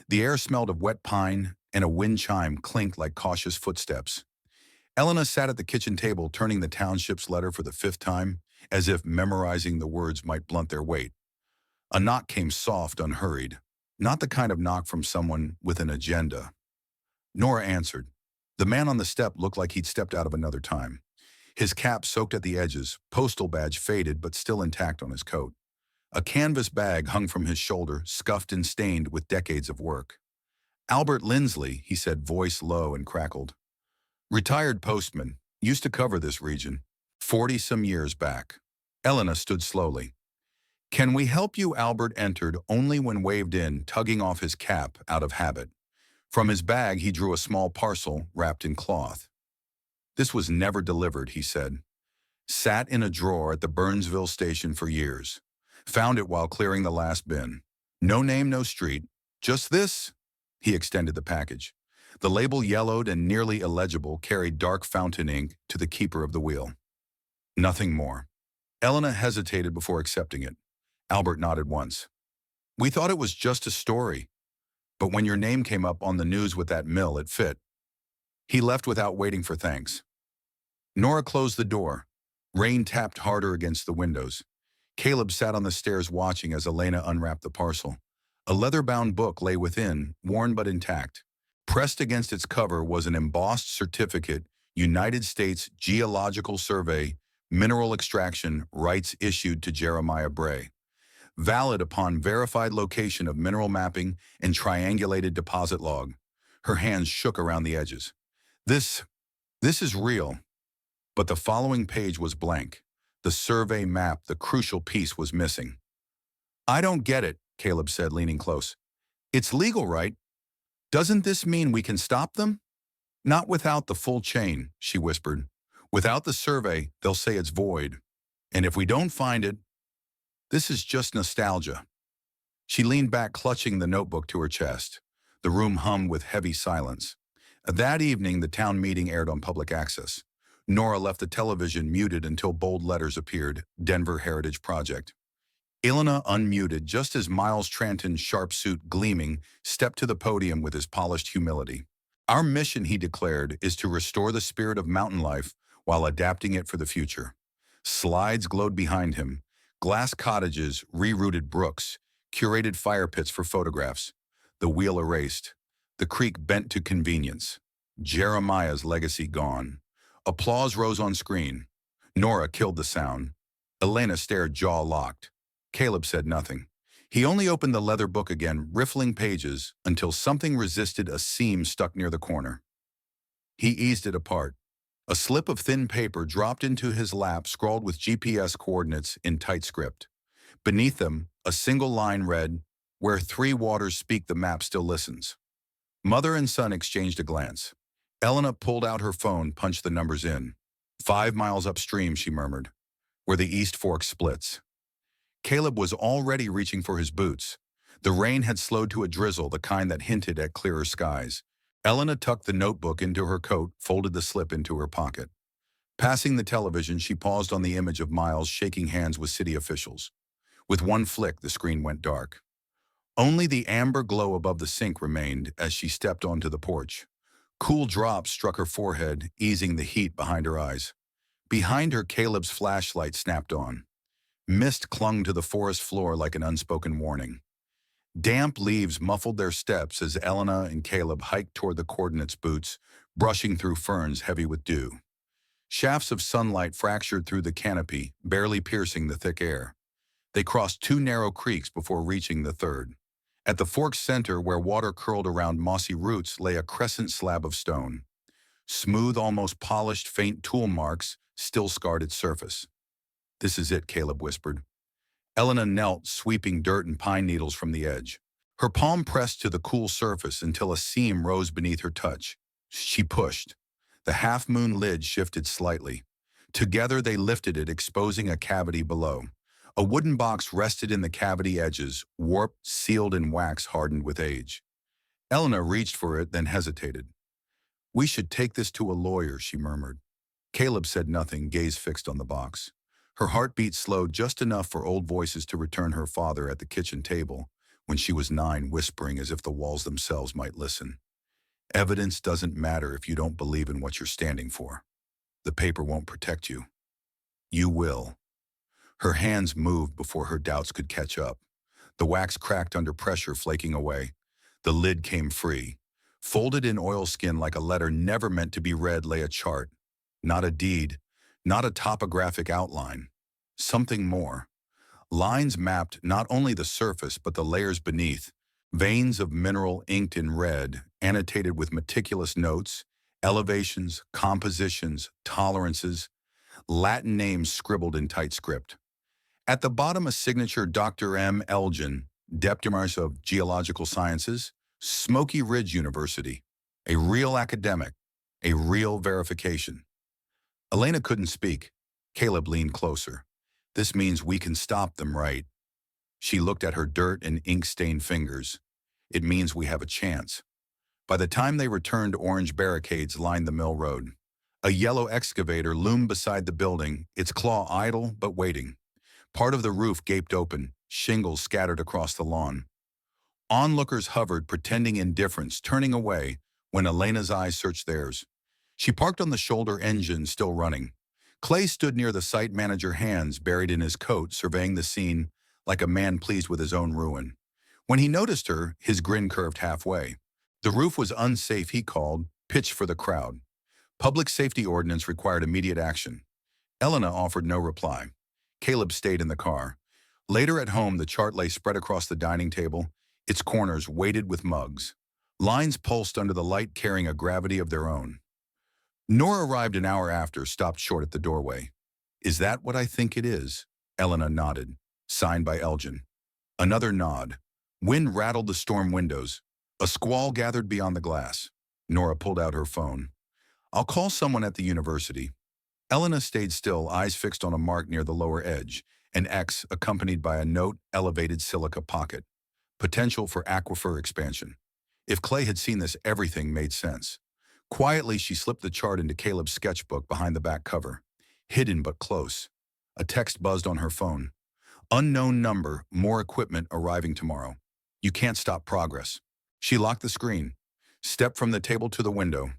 Speaker 1: The air smelled of wet pine, and a wind chime clinked like cautious footsteps. Elena sat at the kitchen table, turning the township's letter for the 5th time, as if memorizing the words might blunt their weight. A knock came soft, unhurried. Not the kind of knock from someone with an agenda. Nora answered. The man on the step looked like he'd stepped out of another time. His cap soaked at the edges, postal badge faded but still intact on his coat. A canvas bag hung from his shoulder, scuffed and stained with decades of work. Albert Lindsley, he said, voice low and crackled. Retired postman, used to cover this region, 40-some years back. Elena stood slowly. Can we help you? Albert entered only when waved in, tugging off his cap out of habit. From his bag he drew a small parcel wrapped in cloth. This was never delivered, he said. Sat in a drawer at the Burnsville station for years. Found it while clearing the last bin. No name, no street. Just this? He extended the package. The label, yellowed and nearly illegible, carried dark fountain ink to the keeper of the wheel. Nothing more. Elena hesitated before accepting it. Albert nodded once. We thought it was just a story. But when your name came up on the news with that mill, it fit. He left without waiting for thanks. Nora closed the door. Rain tapped harder against the windows. Caleb sat on the stairs watching as Elena unwrapped the parcel. A leather-bound book lay within, worn but intact. Pressed against its cover was an embossed certificate, United States Geological Survey, Mineral Extraction, Rights issued to Jeremiah Bray. Valid upon verified location of mineral mapping and triangulated deposit log. Her hands shook around the edges. This is real. But the following page was blank. The survey map, the crucial piece, was missing. I don't get it, Caleb said, leaning close. It's legal, right? Doesn't this mean we can stop them? Not without the full chain, she whispered. Without the survey, they'll say it's void. And if we don't find it, this is just nostalgia. She leaned back, clutching the notebook to her chest. The room hummed with heavy silence. That evening, the town meeting aired on public access. Nora left the television muted until bold letters appeared, Denver Heritage Project. Elena unmuted just as Miles Tranton's sharp suit gleaming stepped to the podium with his polished humility. Our mission, he declared, is to restore the spirit of mountain life while adapting it for the future. Slides glowed behind him. Glass cottages, rerouted brooks, curated fire pits for photographs. The wheel erased. The creek bent to convenience. Jeremiah's legacy gone. Applause rose on screen. Nora killed the sound. Elena stared, jaw locked. Caleb said nothing. He only opened the leather book again, riffling pages, until something resisted a seam stuck near the corner. He eased it apart. A slip of thin paper dropped into his lap, scrawled with GPS coordinates in tight script. Beneath them, a single line read, "Where three waters speak, the map still listens." Mother and son exchanged a glance. Elena pulled out her phone, punched the numbers in. 5 miles upstream, she murmured, where the East Fork splits. Caleb was already reaching for his boots. The rain had slowed to a drizzle, the kind that hinted at clearer skies. Elena tucked the notebook into her coat, folded the slip into her pocket. Passing the television, she paused on the image of Miles shaking hands with city officials. With one flick, the screen went dark. Only the amber glow above the sink remained as she stepped onto the porch. Cool drops struck her forehead, easing the heat behind her eyes. Behind her, Caleb's flashlight snapped on. Mist clung to the forest floor like an unspoken warning. Damp leaves muffled their steps as Elena and Caleb hiked toward the coordinates boots, brushing through ferns heavy with dew. Shafts of sunlight fractured through the canopy, barely piercing the thick air. They crossed 2 narrow creeks before reaching the third. At the fork's center, where water curled around mossy roots, lay a crescent slab of stone. Smooth, almost polished, faint tool marks still scarred its surface. This is it, Caleb whispered. Elena knelt, sweeping dirt and pine needles from the edge. Her palm pressed to the cool surface until a seam rose beneath her touch. She pushed. The half-moon lid shifted slightly. Together they lifted it, exposing a cavity below. A wooden box rested in the cavity edges, warped, sealed, and wax hardened with age. Elena reached for it, then hesitated. We should take this to a lawyer, she murmured. Caleb said nothing, gaze fixed on the box. Her heartbeat slowed just enough for old voices to return her father at the kitchen table, when she was 9, whispering as if the walls themselves might listen. Evidence doesn't matter if you don't believe in what you're standing for. The paper won't protect you. You will. Her hands moved before her doubts could catch up. The wax cracked under pressure, flaking away. The lid came free. Folded in oilskin like a letter never meant to be read lay a chart. Not a deed, not a topographic outline. Something more. Lines mapped not only the surface but the layers beneath. Veins of mineral inked in red, annotated with meticulous notes, elevations, compositions, tolerances, Latin names scribbled in tight script. At the bottom, a signature Dr. M. Elgin, Deputy of Geological Sciences, Smoky Ridge University. A real academic, a real verification. Elena couldn't speak. Caleb leaned closer. This means we can stop them, right? She looked at her dirt and ink-stained fingers. It means we have a chance. By the time they returned, orange barricades lined the mill road. A yellow excavator loomed beside the building, its claw idle but waiting. Part of the roof gaped open, shingles scattered across the lawn. Onlookers hovered, pretending indifference, turning away when Elena's eyes searched theirs. She parked on the shoulder, engine still running. Clay stood near the site manager, hands buried in his coat, surveying the scene like a man pleased with his own ruin. When he noticed her, his grin curved halfway. The roof was unsafe, he called, pitched for the crowd. Public safety ordinance required immediate action. Elena offered no reply. Caleb stayed in the car. Later at home, the chart lay spread across the dining table, its corners weighted with mugs. Lines pulsed under the light, carrying a gravity of their own. Nora arrived an hour after, stopped short at the doorway. Is that what I think it is? Elena nodded. Signed by Elgin. Another nod. Wind rattled the storm windows. A squall gathered beyond the glass. Nora pulled out her phone. I'll call someone at the university. Elena stayed still, eyes fixed on a mark near the lower edge, an X accompanied by a note, elevated silica pocket. Potential for aquifer expansion. If Clay had seen this, everything made sense. Quietly, she slipped the chart into Caleb's sketchbook behind the back cover. Hidden but close. A text buzzed on her phone. Unknown number, more equipment arriving tomorrow. You can't stop progress. She locked the screen, stepped from the table to the window.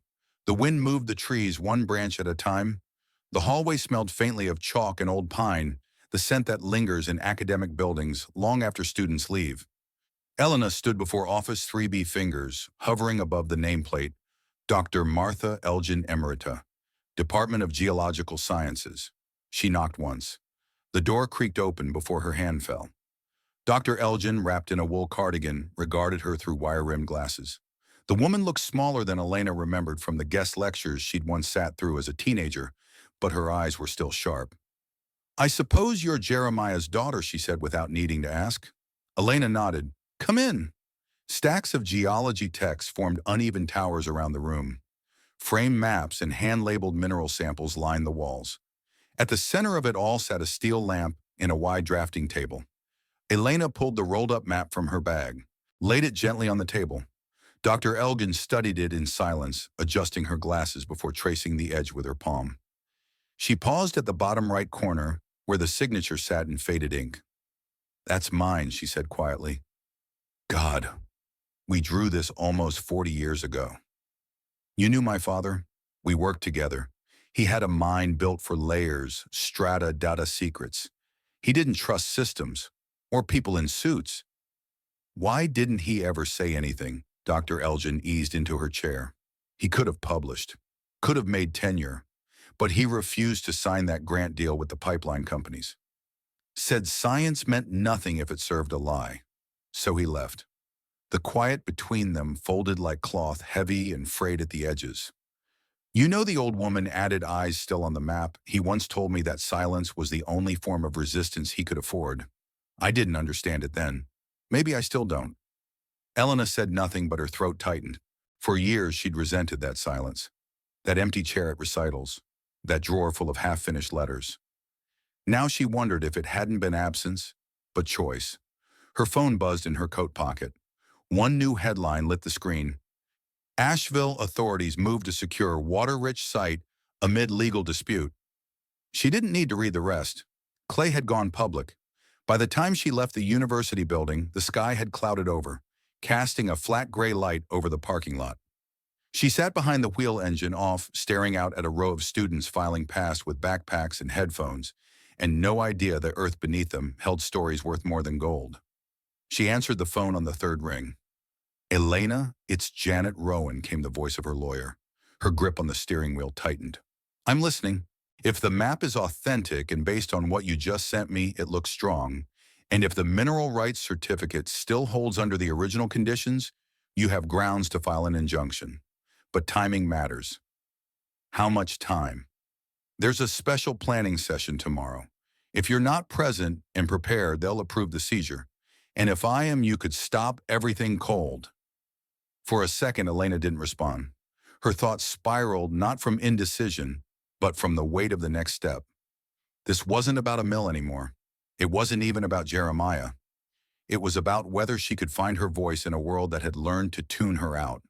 Speaker 1: The wind moved the trees one branch at a time. The hallway smelled faintly of chalk and old pine, the scent that lingers in academic buildings long after students leave. Elena stood before Office 3B, fingers hovering above the nameplate. Dr. Martha Elgin Emerita, Department of Geological Sciences. She knocked once. The door creaked open before her hand fell. Dr. Elgin, wrapped in a wool cardigan, regarded her through wire-rimmed glasses. The woman looked smaller than Elena remembered from the guest lectures she'd once sat through as a teenager, but her eyes were still sharp. I suppose you're Jeremiah's daughter, she said without needing to ask. Elena nodded. Come in. Stacks of geology texts formed uneven towers around the room. Framed maps and hand-labeled mineral samples lined the walls. At the center of it all sat a steel lamp in a wide drafting table. Elena pulled the rolled-up map from her bag, laid it gently on the table. Dr. Elgin studied it in silence, adjusting her glasses before tracing the edge with her palm. She paused at the bottom right corner, where the signature sat in faded ink. That's mine, she said quietly. God, we drew this almost 40 years ago. You knew my father? We worked together. He had a mind built for layers, strata, data secrets. He didn't trust systems or people in suits. Why didn't he ever say anything? Dr. Elgin eased into her chair. He could have published, could have made tenure, but he refused to sign that grant deal with the pipeline companies. Said science meant nothing if it served a lie. So he left. The quiet between them folded like cloth, heavy and frayed at the edges. You know, the old woman added, eyes still on the map. He once told me that silence was the only form of resistance he could afford. I didn't understand it then. Maybe I still don't. Elena said nothing, but her throat tightened. For years, she'd resented that silence. That empty chair at recitals. That drawer full of half-finished letters. Now she wondered if it hadn't been absence, but choice. Her phone buzzed in her coat pocket. One new headline lit the screen. Asheville authorities moved to secure water-rich site amid legal dispute. She didn't need to read the rest. Clay had gone public. By the time she left the university building, the sky had clouded over, casting a flat gray light over the parking lot. She sat behind the wheel, engine off, staring out at a row of students filing past with backpacks and headphones, and no idea the earth beneath them held stories worth more than gold. She answered the phone on the third ring. Elena, it's Janet Rowan, came the voice of her lawyer. Her grip on the steering wheel tightened. I'm listening. If the map is authentic and based on what you just sent me, it looks strong. And if the mineral rights certificate still holds under the original conditions, you have grounds to file an injunction. But timing matters. How much time? There's a special planning session tomorrow. If you're not present and prepared, they'll approve the seizure. And if I am, you could stop everything cold. For a second, Elena didn't respond. Her thoughts spiraled not from indecision, but from the weight of the next step. This wasn't about a mill anymore. It wasn't even about Jeremiah. It was about whether she could find her voice in a world that had learned to tune her out.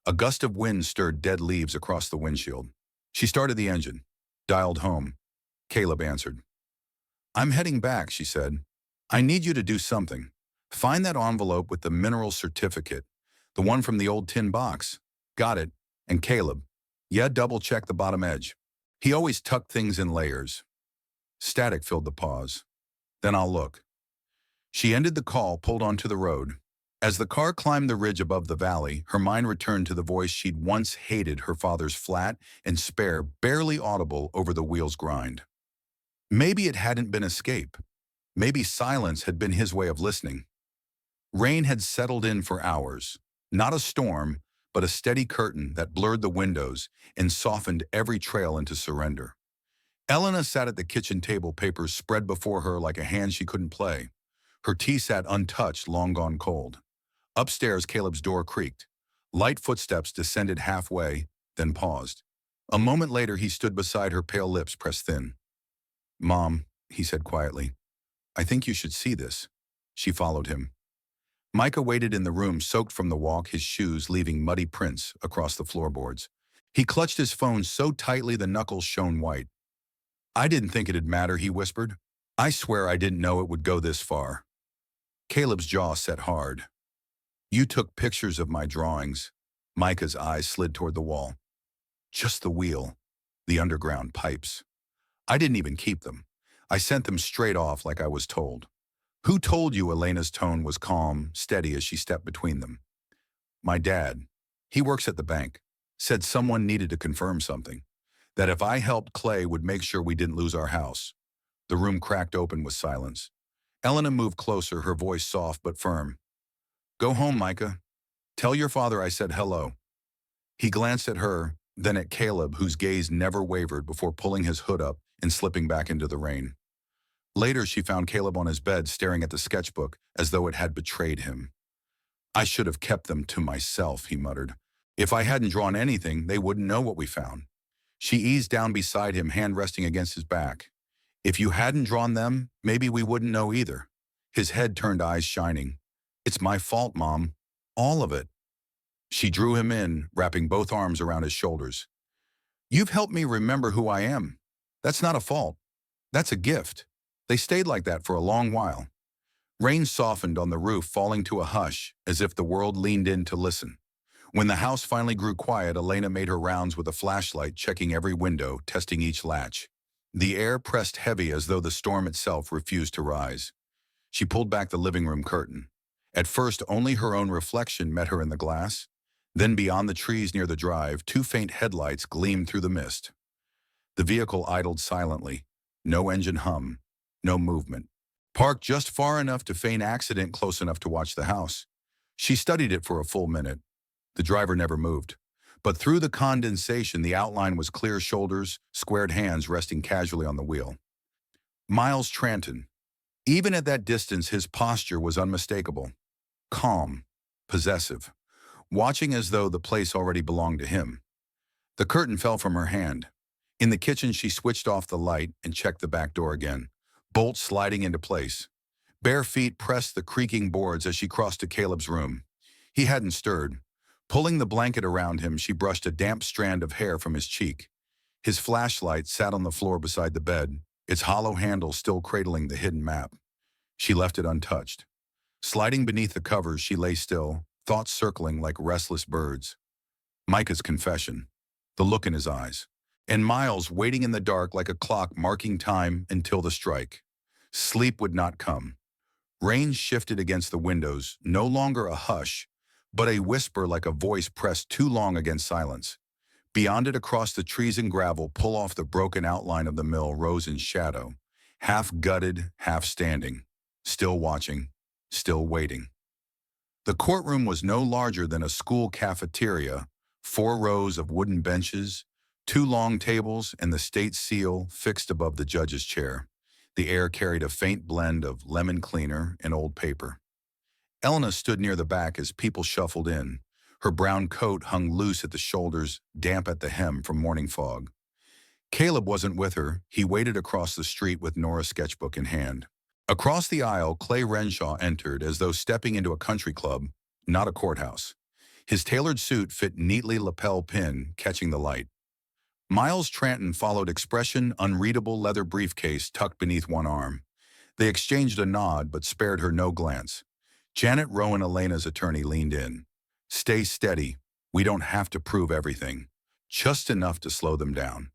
Speaker 1: A gust of wind stirred dead leaves across the windshield. She started the engine, dialed home. Caleb answered. I'm heading back, she said. I need you to do something. Find that envelope with the mineral certificate, the one from the old tin box. Got it. And Caleb, yeah, double-check the bottom edge. He always tucked things in layers. Static filled the pause. Then I'll look. She ended the call, pulled onto the road. As the car climbed the ridge above the valley, her mind returned to the voice she'd once hated, her father's flat and spare, barely audible over the wheel's grind. Maybe it hadn't been escape. Maybe silence had been his way of listening. Rain had settled in for hours. Not a storm, but a steady curtain that blurred the windows and softened every trail into surrender. Elena sat at the kitchen table, papers spread before her like a hand she couldn't play. Her tea sat untouched, long gone cold. Upstairs, Caleb's door creaked. Light footsteps descended halfway, then paused. A moment later, he stood beside her, pale lips pressed thin. Mom, he said quietly, I think you should see this. She followed him. Micah waited in the room, soaked from the walk, his shoes leaving muddy prints across the floorboards. He clutched his phone so tightly the knuckles shone white. I didn't think it'd matter, he whispered. I swear I didn't know it would go this far. Caleb's jaw set hard. You took pictures of my drawings. Micah's eyes slid toward the wall. Just the wheel, the underground pipes. I didn't even keep them. I sent them straight off like I was told. Who told you? Elena's tone was calm, steady as she stepped between them. My dad. He works at the bank. Said someone needed to confirm something. That if I helped, Clay would make sure we didn't lose our house. The room cracked open with silence. Elena moved closer, her voice soft but firm. Go home, Micah. Tell your father I said hello. He glanced at her, then at Caleb, whose gaze never wavered, before pulling his hood up and slipping back into the rain. Later, she found Caleb on his bed, staring at the sketchbook as though it had betrayed him. I should have kept them to myself, he muttered. If I hadn't drawn anything, they wouldn't know what we found. She eased down beside him, hand resting against his back. If you hadn't drawn them, maybe we wouldn't know either. His head turned, eyes shining. It's my fault, Mom. All of it. She drew him in, wrapping both arms around his shoulders. You've helped me remember who I am. That's not a fault. That's a gift. They stayed like that for a long while. Rain softened on the roof, falling to a hush, as if the world leaned in to listen. When the house finally grew quiet, Elena made her rounds with a flashlight, checking every window, testing each latch. The air pressed heavy as though the storm itself refused to rise. She pulled back the living room curtain. At first, only her own reflection met her in the glass. Then beyond the trees near the drive, two faint headlights gleamed through the mist. The vehicle idled silently. No engine hum. No movement. Parked just far enough to feign accident, close enough to watch the house. She studied it for a full minute. The driver never moved. But through the condensation, the outline was clear: shoulders, squared hands resting casually on the wheel. Miles Tranton. Even at that distance, his posture was unmistakable. Calm, possessive, watching as though the place already belonged to him. The curtain fell from her hand. In the kitchen, she switched off the light and checked the back door again, bolt sliding into place. Bare feet pressed the creaking boards as she crossed to Caleb's room. He hadn't stirred. Pulling the blanket around him, she brushed a damp strand of hair from his cheek. His flashlight sat on the floor beside the bed, its hollow handle still cradling the hidden map. She left it untouched. Sliding beneath the covers, she lay still, thoughts circling like restless birds. Micah's confession, the look in his eyes, and Miles waiting in the dark like a clock marking time until the strike. Sleep would not come. Rain shifted against the windows, no longer a hush, but a whisper like a voice pressed too long against silence. Beyond it, across the trees and gravel, pull off the broken outline of the mill rose in shadow, half gutted, half standing, still watching, still waiting. The courtroom was no larger than a school cafeteria, 4 rows of wooden benches, 2 long tables, and the state seal fixed above the judge's chair. The air carried a faint blend of lemon cleaner and old paper. Elena stood near the back as people shuffled in. Her brown coat hung loose at the shoulders, damp at the hem from morning fog. Caleb wasn't with her. He waited across the street with Nora's sketchbook in hand. Across the aisle, Clay Renshaw entered as though stepping into a country club, not a courthouse. His tailored suit fit neatly lapel pin, catching the light. Miles Tranton followed, expression unreadable, leather briefcase tucked beneath one arm. They exchanged a nod but spared her no glance. Janet Rowan, Elena's attorney, leaned in. "Stay steady. We don't have to prove everything. Just enough to slow them down."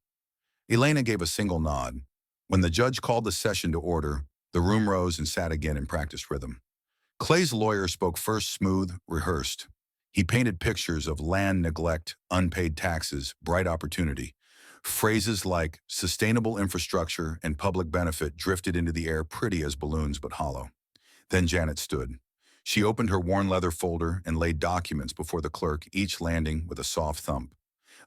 Speaker 1: Elena gave a single nod. When the judge called the session to order, the room rose and sat again in practiced rhythm. Clay's lawyer spoke first, smooth, rehearsed. He painted pictures of land neglect, unpaid taxes, bright opportunity. Phrases like sustainable infrastructure and public benefit drifted into the air, pretty as balloons but hollow. Then Janet stood. She opened her worn leather folder and laid documents before the clerk, each landing with a soft thump.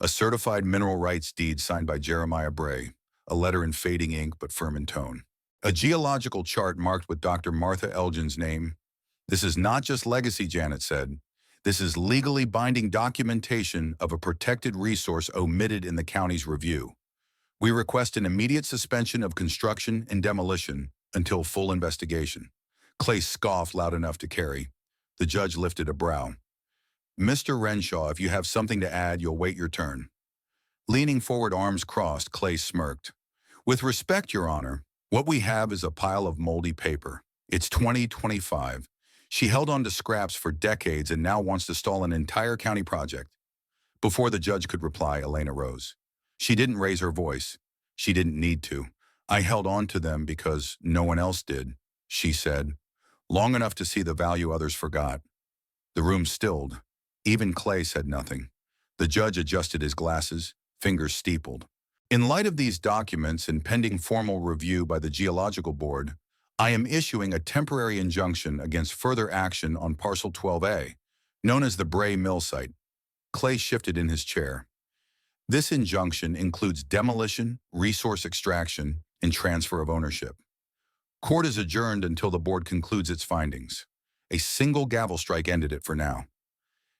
Speaker 1: A certified mineral rights deed signed by Jeremiah Bray, a letter in fading ink but firm in tone. A geological chart marked with Dr. Martha Elgin's name. "This is not just legacy," Janet said. "This is legally binding documentation of a protected resource omitted in the county's review. We request an immediate suspension of construction and demolition until full investigation." Clay scoffed loud enough to carry. The judge lifted a brow. "Mr. Renshaw, if you have something to add, you'll wait your turn." Leaning forward, arms crossed, Clay smirked. "With respect, Your Honor, what we have is a pile of moldy paper. It's 2025. She held on to scraps for decades and now wants to stall an entire county project." Before the judge could reply, Elena rose. She didn't raise her voice. She didn't need to. "I held on to them because no one else did," she said, "long enough to see the value others forgot." The room stilled. Even Clay said nothing. The judge adjusted his glasses, fingers steepled. "In light of these documents and pending formal review by the Geological Board, I am issuing a temporary injunction against further action on Parcel 12A, known as the Bray Mill site." Clay shifted in his chair. "This injunction includes demolition, resource extraction, and transfer of ownership. Court is adjourned until the board concludes its findings." A single gavel strike ended it for now.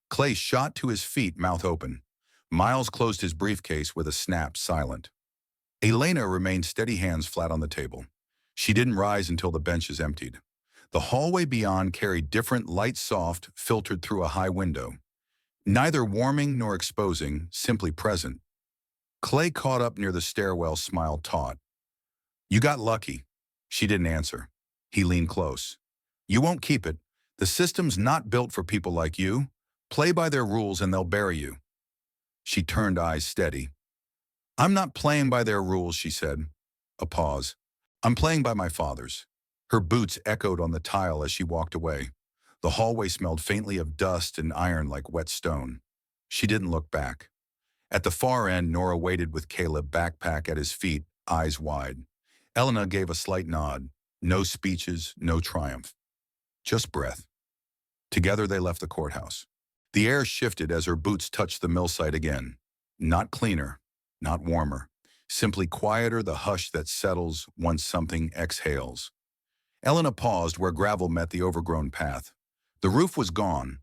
Speaker 1: Clay shot to his feet, mouth open. Miles closed his briefcase with a snap, silent. Elena remained steady, hands flat on the table. She didn't rise until the benches emptied. The hallway beyond carried different light, soft, filtered through a high window. Neither warming nor exposing, simply present. Clay caught up near the stairwell, smile taut. "You got lucky." She didn't answer. He leaned close. "You won't keep it. The system's not built for people like you. Play by their rules and they'll bury you." She turned, eyes steady. "I'm not playing by their rules," she said. A pause. "I'm playing by my father's." Her boots echoed on the tile as she walked away. The hallway smelled faintly of dust and iron like wet stone. She didn't look back. At the far end, Nora waited with Caleb, backpack at his feet, eyes wide. Elena gave a slight nod. No speeches, no triumph. Just breath. Together they left the courthouse. The air shifted as her boots touched the mill site again. Not cleaner, not warmer. Simply quieter, the hush that settles once something exhales. Elena paused where gravel met the overgrown path. The roof was gone.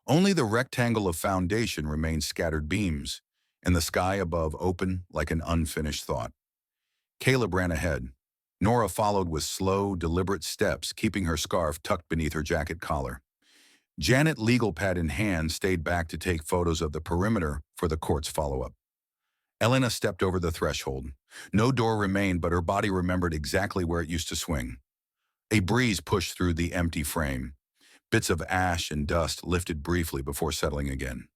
Speaker 1: Only the rectangle of foundation remained, scattered beams, and the sky above open like an unfinished thought. Caleb ran ahead. Nora followed with slow, deliberate steps, keeping her scarf tucked beneath her jacket collar. Janet, legal pad in hand, stayed back to take photos of the perimeter for the court's follow-up. Elena stepped over the threshold. No door remained, but her body remembered exactly where it used to swing. A breeze pushed through the empty frame. Bits of ash and dust lifted briefly before settling again.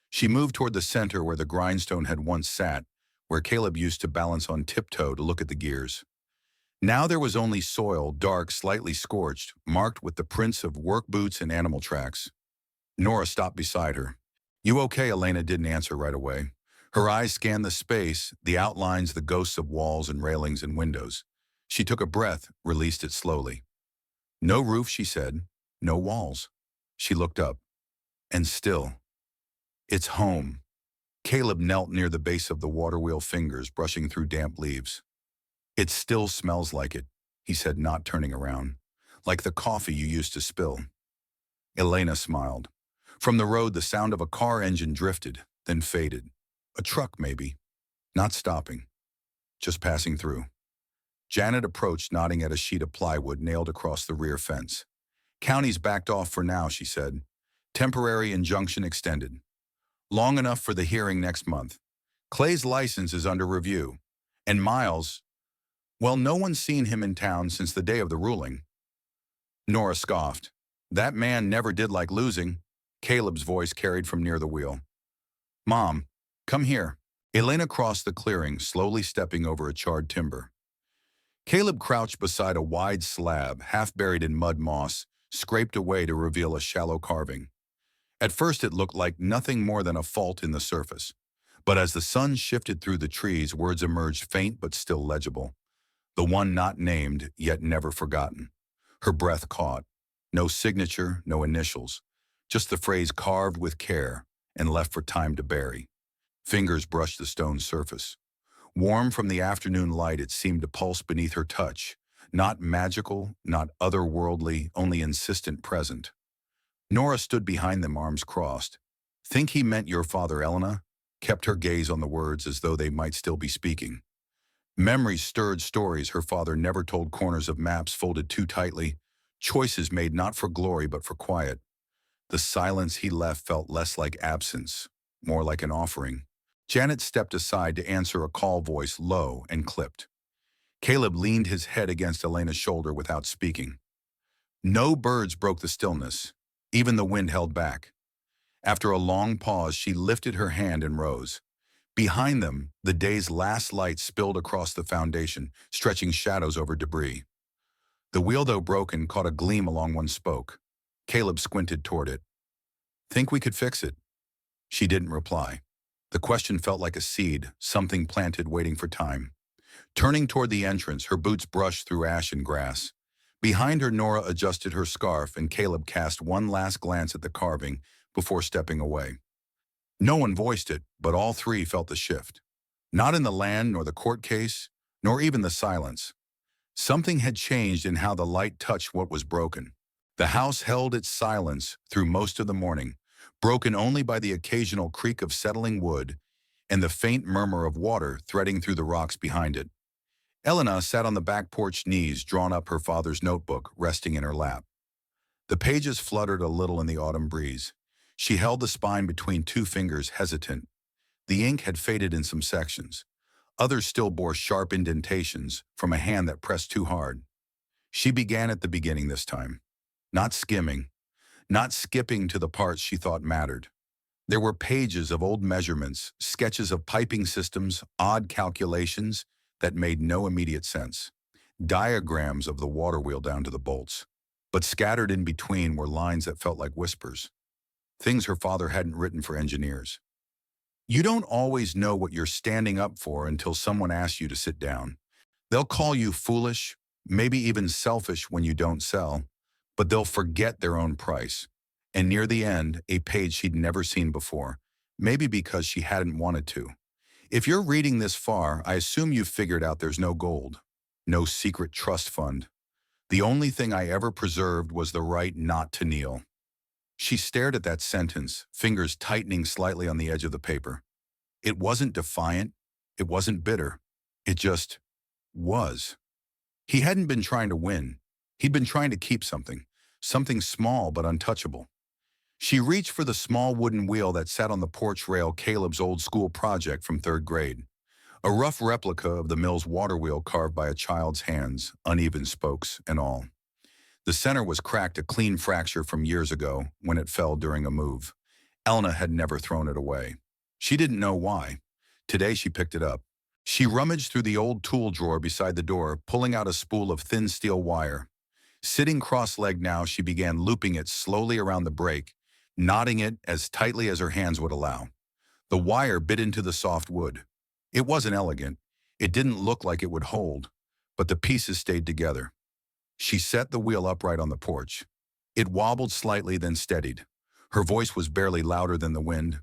Speaker 1: She moved toward the center where the grindstone had once sat, where Caleb used to balance on tiptoe to look at the gears. Now there was only soil, dark, slightly scorched, marked with the prints of work boots and animal tracks. Nora stopped beside her. "You okay?" Elena didn't answer right away. Her eyes scanned the space, the outlines, the ghosts of walls and railings and windows. She took a breath, released it slowly. "No roof," she said. "No walls." She looked up. And still, "It's home." Caleb knelt near the base of the water wheel, fingers brushing through damp leaves. "It still smells like it," he said, not turning around. "Like the coffee you used to spill." Elena smiled. From the road, the sound of a car engine drifted, then faded. A truck, maybe. Not stopping. Just passing through. Janet approached, nodding at a sheet of plywood nailed across the rear fence. "County's backed off for now," she said. "Temporary injunction extended. Long enough for the hearing next month. Clay's license is under review. And Miles, well, no one's seen him in town since the day of the ruling." Nora scoffed. "That man never did like losing." Caleb's voice carried from near the wheel. "Mom, come here." Elena crossed the clearing, slowly stepping over a charred timber. Caleb crouched beside a wide slab, half buried in mud moss, scraped away to reveal a shallow carving. At first it looked like nothing more than a fault in the surface. But as the sun shifted through the trees, words emerged, faint but still legible. The one not named, yet never forgotten. Her breath caught. No signature, no initials. Just the phrase carved with care and left for time to bury. Fingers brushed the stone surface. Warm from the afternoon light, it seemed to pulse beneath her touch. Not magical, not otherworldly, only insistent present. Nora stood behind them, arms crossed. "Think he meant your father, Elena?" Kept her gaze on the words as though they might still be speaking. Memories stirred stories her father never told, corners of maps folded too tightly, choices made not for glory but for quiet. The silence he left felt less like absence, more like an offering. Janet stepped aside to answer a call, voice low and clipped. Caleb leaned his head against Elena's shoulder without speaking. No birds broke the stillness. Even the wind held back. After a long pause, she lifted her hand and rose. Behind them, the day's last light spilled across the foundation, stretching shadows over debris. The wheel, though broken, caught a gleam along one spoke. Caleb squinted toward it. "Think we could fix it?" She didn't reply. The question felt like a seed, something planted waiting for time. Turning toward the entrance, her boots brushed through ash and grass. Behind her, Nora adjusted her scarf, and Caleb cast one last glance at the carving before stepping away. No one voiced it, but all three felt the shift. Not in the land, nor the court case, nor even the silence. Something had changed in how the light touched what was broken. The house held its silence through most of the morning, broken only by the occasional creak of settling wood and the faint murmur of water threading through the rocks behind it. Elena sat on the back porch, knees drawn up, her father's notebook resting in her lap. The pages fluttered a little in the autumn breeze. She held the spine between two fingers, hesitant. The ink had faded in some sections. Others still bore sharp indentations from a hand that pressed too hard. She began at the beginning this time, not skimming, not skipping to the parts she thought mattered. There were pages of old measurements, sketches of piping systems, odd calculations that made no immediate sense, diagrams of the water wheel down to the bolts. But scattered in between were lines that felt like whispers, things her father hadn't written for engineers. You don't always know what you're standing up for until someone asks you to sit down. They'll call you foolish, maybe even selfish when you don't sell, but they'll forget their own price. And near the end, a page she'd never seen before, maybe because she hadn't wanted to. If you're reading this far, I assume you've figured out there's no gold, no secret trust fund. The only thing I ever preserved was the right not to kneel. She stared at that sentence, fingers tightening slightly on the edge of the paper. It wasn't defiant. It wasn't bitter. It just was. He hadn't been trying to win. He'd been trying to keep something, something small but untouchable. She reached for the small wooden wheel that sat on the porch rail, Caleb's old school project from third grade. A rough replica of the mill's water wheel carved by a child's hands, uneven spokes and all. The center was cracked, a clean fracture from years ago when it fell during a move. Elena had never thrown it away. She didn't know why. Today she picked it up. She rummaged through the old tool drawer beside the door, pulling out a spool of thin steel wire. Sitting cross-legged now, she began looping it slowly around the break, knotting it as tightly as her hands would allow. The wire bit into the soft wood. It wasn't elegant. It didn't look like it would hold, but the pieces stayed together. She set the wheel upright on the porch. It wobbled slightly, then steadied. Her voice was barely louder than the wind.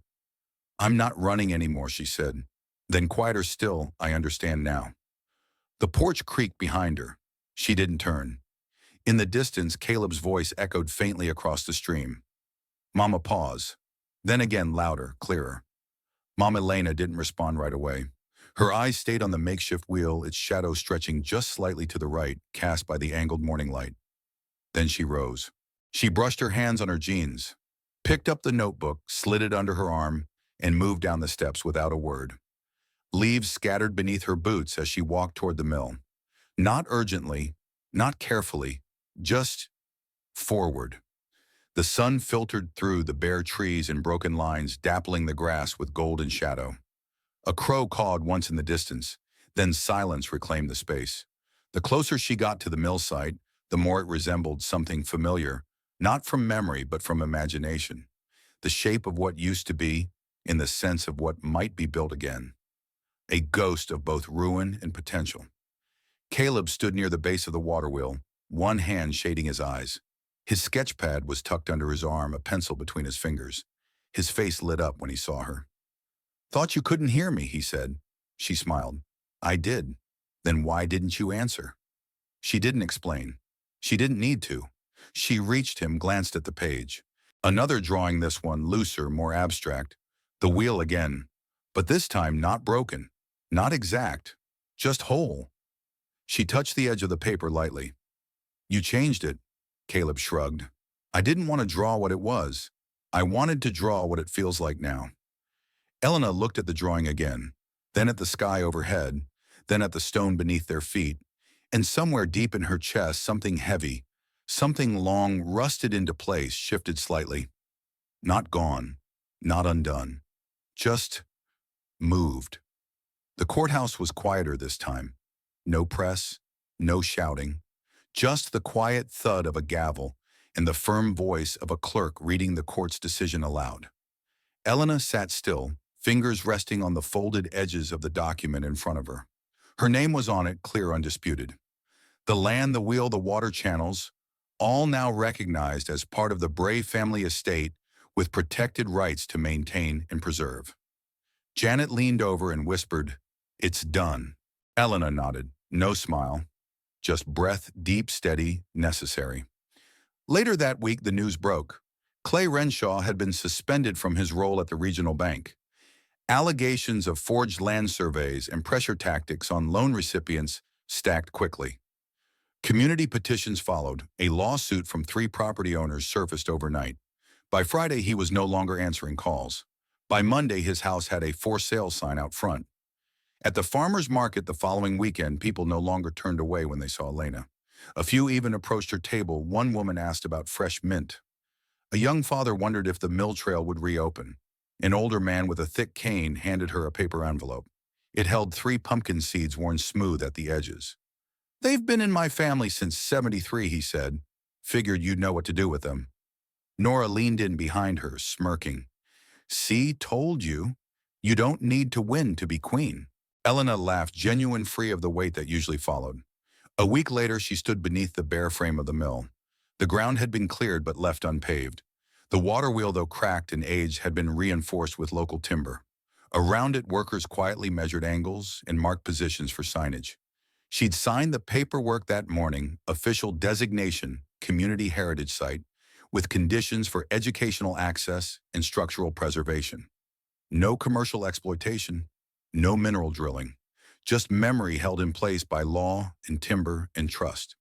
Speaker 1: "I'm not running anymore," she said. Then quieter still, "I understand now." The porch creaked behind her. She didn't turn. In the distance, Caleb's voice echoed faintly across the stream. "Mama, pause." Then again, louder, clearer. Mom Elena didn't respond right away. Her eyes stayed on the makeshift wheel, its shadow stretching just slightly to the right, cast by the angled morning light. Then she rose. She brushed her hands on her jeans, picked up the notebook, slid it under her arm, and moved down the steps without a word. Leaves scattered beneath her boots as she walked toward the mill. Not urgently, not carefully, just forward. The sun filtered through the bare trees in broken lines, dappling the grass with golden shadow. A crow cawed once in the distance, then silence reclaimed the space. The closer she got to the mill site, the more it resembled something familiar, not from memory but from imagination. The shape of what used to be, in the sense of what might be built again. A ghost of both ruin and potential. Caleb stood near the base of the water wheel, one hand shading his eyes. His sketch pad was tucked under his arm, a pencil between his fingers. His face lit up when he saw her. "Thought you couldn't hear me," he said. She smiled. "I did. Then why didn't you answer?" She didn't explain. She didn't need to. She reached him, glanced at the page. Another drawing, this one looser, more abstract. The wheel again, but this time not broken, not exact, just whole. She touched the edge of the paper lightly. "You changed it," Caleb shrugged. "I didn't want to draw what it was. I wanted to draw what it feels like now." Elena looked at the drawing again, then at the sky overhead, then at the stone beneath their feet, and somewhere deep in her chest, something heavy, something long, rusted into place, shifted slightly. Not gone, not undone, just moved. The courthouse was quieter this time. No press, no shouting, just the quiet thud of a gavel and the firm voice of a clerk reading the court's decision aloud. Elena sat still, fingers resting on the folded edges of the document in front of her. Her name was on it, clear, undisputed. The land, the wheel, the water channels, all now recognized as part of the Bray family estate with protected rights to maintain and preserve. Janet leaned over and whispered, "It's done." Elena nodded, no smile, just breath, deep, steady, necessary. Later that week, the news broke. Clay Renshaw had been suspended from his role at the regional bank. Allegations of forged land surveys and pressure tactics on loan recipients stacked quickly. Community petitions followed. A lawsuit from 3 property owners surfaced overnight. By Friday, he was no longer answering calls. By Monday, his house had a "for sale" sign out front. At the farmer's market the following weekend, people no longer turned away when they saw Elena. A few even approached her table. One woman asked about fresh mint. A young father wondered if the mill trail would reopen. An older man with a thick cane handed her a paper envelope. It held 3 pumpkin seeds worn smooth at the edges. "They've been in my family since '73, he said. "Figured you'd know what to do with them." Nora leaned in behind her, smirking. "See, told you. You don't need to win to be queen." Elena laughed, genuine, free of the weight that usually followed. A week later, she stood beneath the bare frame of the mill. The ground had been cleared but left unpaved. The water wheel, though cracked and aged, had been reinforced with local timber. Around it, workers quietly measured angles and marked positions for signage. She'd signed the paperwork that morning, official designation, community heritage site, with conditions for educational access and structural preservation. No commercial exploitation, no mineral drilling, just memory held in place by law and timber and trust.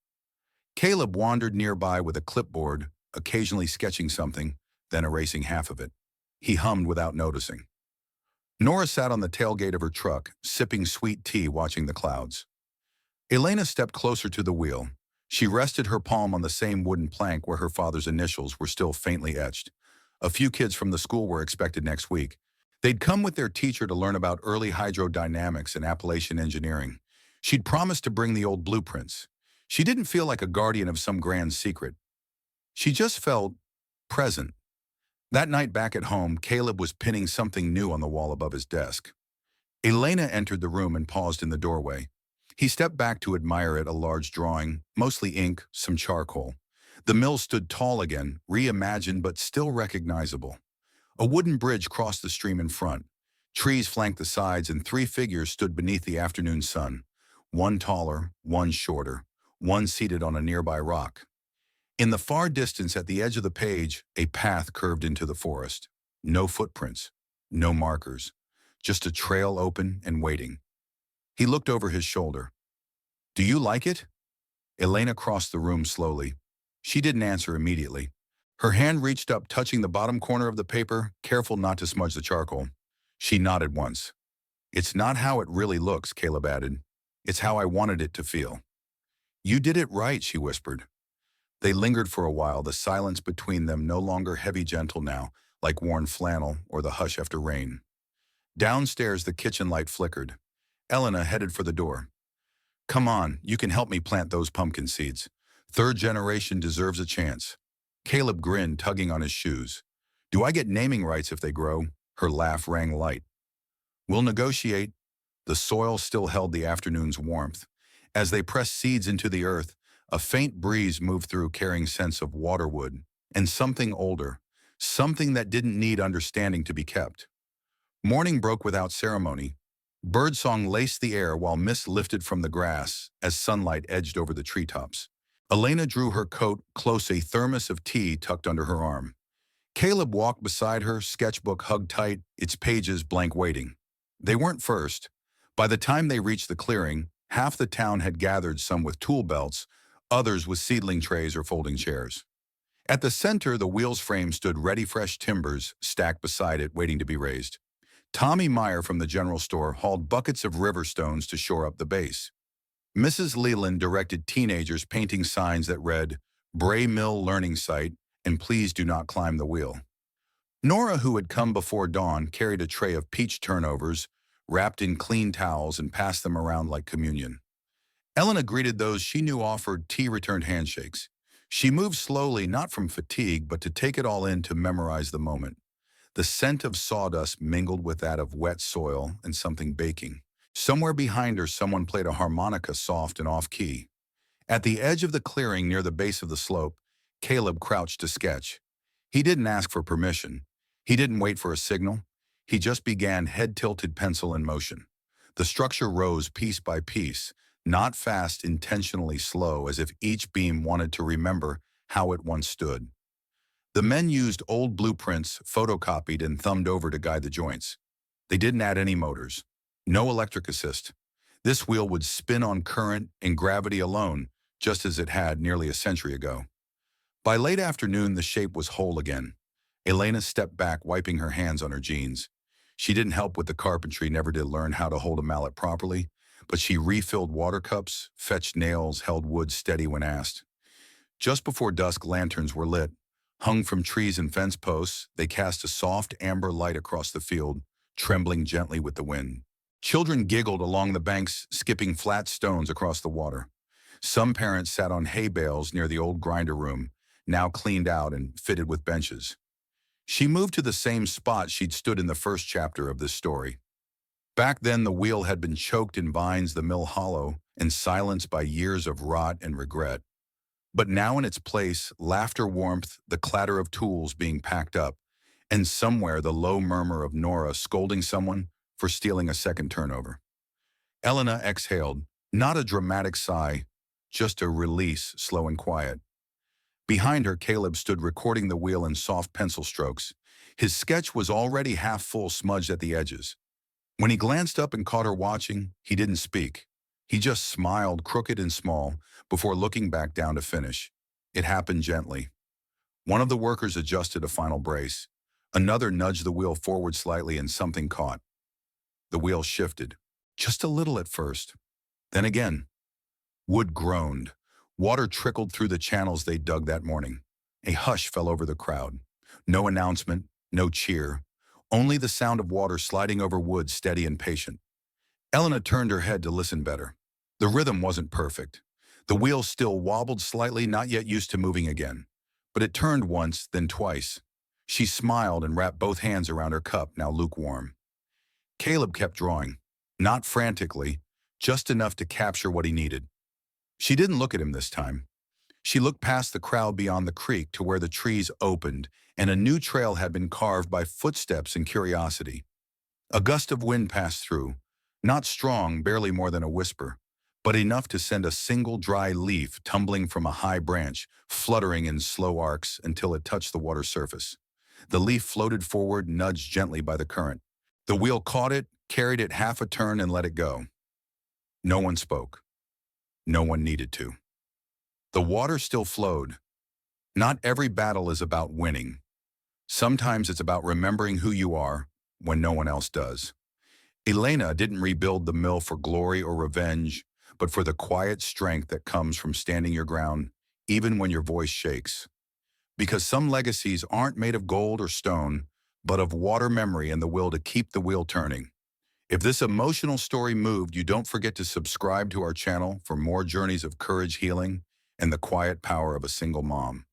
Speaker 1: Caleb wandered nearby with a clipboard, occasionally sketching something, then erasing half of it. He hummed without noticing. Nora sat on the tailgate of her truck, sipping sweet tea, watching the clouds. Elena stepped closer to the wheel. She rested her palm on the same wooden plank where her father's initials were still faintly etched. A few kids from the school were expected next week. They'd come with their teacher to learn about early hydrodynamics and Appalachian engineering. She'd promised to bring the old blueprints. She didn't feel like a guardian of some grand secret. She just felt present. That night back at home, Caleb was pinning something new on the wall above his desk. Elena entered the room and paused in the doorway. He stepped back to admire it, a large drawing, mostly ink, some charcoal. The mill stood tall again, reimagined but still recognizable. A wooden bridge crossed the stream in front. Trees flanked the sides and three figures stood beneath the afternoon sun. One taller, one shorter, one seated on a nearby rock. In the far distance at the edge of the page, a path curved into the forest. No footprints, no markers, just a trail open and waiting. He looked over his shoulder. "Do you like it?" Elena crossed the room slowly. She didn't answer immediately. Her hand reached up, touching the bottom corner of the paper, careful not to smudge the charcoal. She nodded once. "It's not how it really looks," Caleb added. "It's how I wanted it to feel." "You did it right," she whispered. They lingered for a while, the silence between them no longer heavy, gentle now, like worn flannel or the hush after rain. Downstairs, the kitchen light flickered. Elena headed for the door. "Come on, you can help me plant those pumpkin seeds. Third generation deserves a chance." Caleb grinned, tugging on his shoes. "Do I get naming rights if they grow?" Her laugh rang light. "We'll negotiate." The soil still held the afternoon's warmth. As they pressed seeds into the earth, a faint breeze moved through, carrying scents of waterwood and something older, something that didn't need understanding to be kept. Morning broke without ceremony. Birdsong laced the air while mist lifted from the grass as sunlight edged over the treetops. Elena drew her coat close, a thermos of tea tucked under her arm. Caleb walked beside her, sketchbook hugged tight, its pages blank waiting. They weren't first. By the time they reached the clearing, half the town had gathered, some with tool belts, others with seedling trays or folding chairs. At the center, the wheels frame stood ready, fresh timbers stacked beside it, waiting to be raised. Tommy Meyer from the general store hauled buckets of river stones to shore up the base. Mrs. Leland directed teenagers painting signs that read, "Bray Mill Learning Site," and "Please do not climb the wheel." Nora, who had come before dawn, carried a tray of peach turnovers, wrapped in clean towels, and passed them around like communion. Elena greeted those she knew offered tea, returned handshakes. She moved slowly, not from fatigue, but to take it all in, to memorize the moment. The scent of sawdust mingled with that of wet soil and something baking. Somewhere behind her, someone played a harmonica, soft and off-key. At the edge of the clearing near the base of the slope, Caleb crouched to sketch. He didn't ask for permission. He didn't wait for a signal. He just began, head tilted, pencil in motion. The structure rose piece by piece, not fast, intentionally slow, as if each beam wanted to remember how it once stood. The men used old blueprints, photocopied and thumbed over to guide the joints. They didn't add any motors. No electric assist. This wheel would spin on current and gravity alone, just as it had nearly a century ago. By late afternoon, the shape was whole again. Elena stepped back, wiping her hands on her jeans. She didn't help with the carpentry, never did learn how to hold a mallet properly, but she refilled water cups, fetched nails, held wood steady when asked. Just before dusk, lanterns were lit. Hung from trees and fence posts, they cast a soft amber light across the field, trembling gently with the wind. Children giggled along the banks, skipping flat stones across the water. Some parents sat on hay bales near the old grinder room, now cleaned out and fitted with benches. She moved to the same spot she'd stood in the first chapter of this story. Back then, the wheel had been choked in vines, the mill hollow, and silenced by years of rot and regret. But now in its place, laughter, warmth, the clatter of tools being packed up, and somewhere the low murmur of Nora scolding someone for stealing a second turnover. Elena exhaled, not a dramatic sigh, just a release, slow and quiet. Behind her, Caleb stood, recording the wheel in soft pencil strokes. His sketch was already half full, smudged at the edges. When he glanced up and caught her watching, he didn't speak. He just smiled, crooked and small, before looking back down to finish. It happened gently. One of the workers adjusted a final brace. Another nudged the wheel forward slightly, and something caught. The wheel shifted, just a little at first. Then again. Wood groaned. Water trickled through the channels they dug that morning. A hush fell over the crowd. No announcement, no cheer. Only the sound of water sliding over wood, steady and patient. Elena turned her head to listen better. The rhythm wasn't perfect. The wheel still wobbled slightly, not yet used to moving again. But it turned once, then twice. She smiled and wrapped both hands around her cup, now lukewarm. Caleb kept drawing, not frantically, just enough to capture what he needed. She didn't look at him this time. She looked past the crowd beyond the creek to where the trees opened and a new trail had been carved by footsteps and curiosity. A gust of wind passed through, not strong, barely more than a whisper, but enough to send a single dry leaf tumbling from a high branch, fluttering in slow arcs until it touched the water surface. The leaf floated forward, nudged gently by the current. The wheel caught it, carried it half a turn, and let it go. No one spoke. No one needed to. The water still flowed. Not every battle is about winning. Sometimes it's about remembering who you are when no one else does. Elena didn't rebuild the mill for glory or revenge, but for the quiet strength that comes from standing your ground, even when your voice shakes. Because some legacies aren't made of gold or stone, but of water, memory, and the will to keep the wheel turning. If this emotional story moved you, don't forget to subscribe to our channel for more journeys of courage, healing, and the quiet power of a single mom.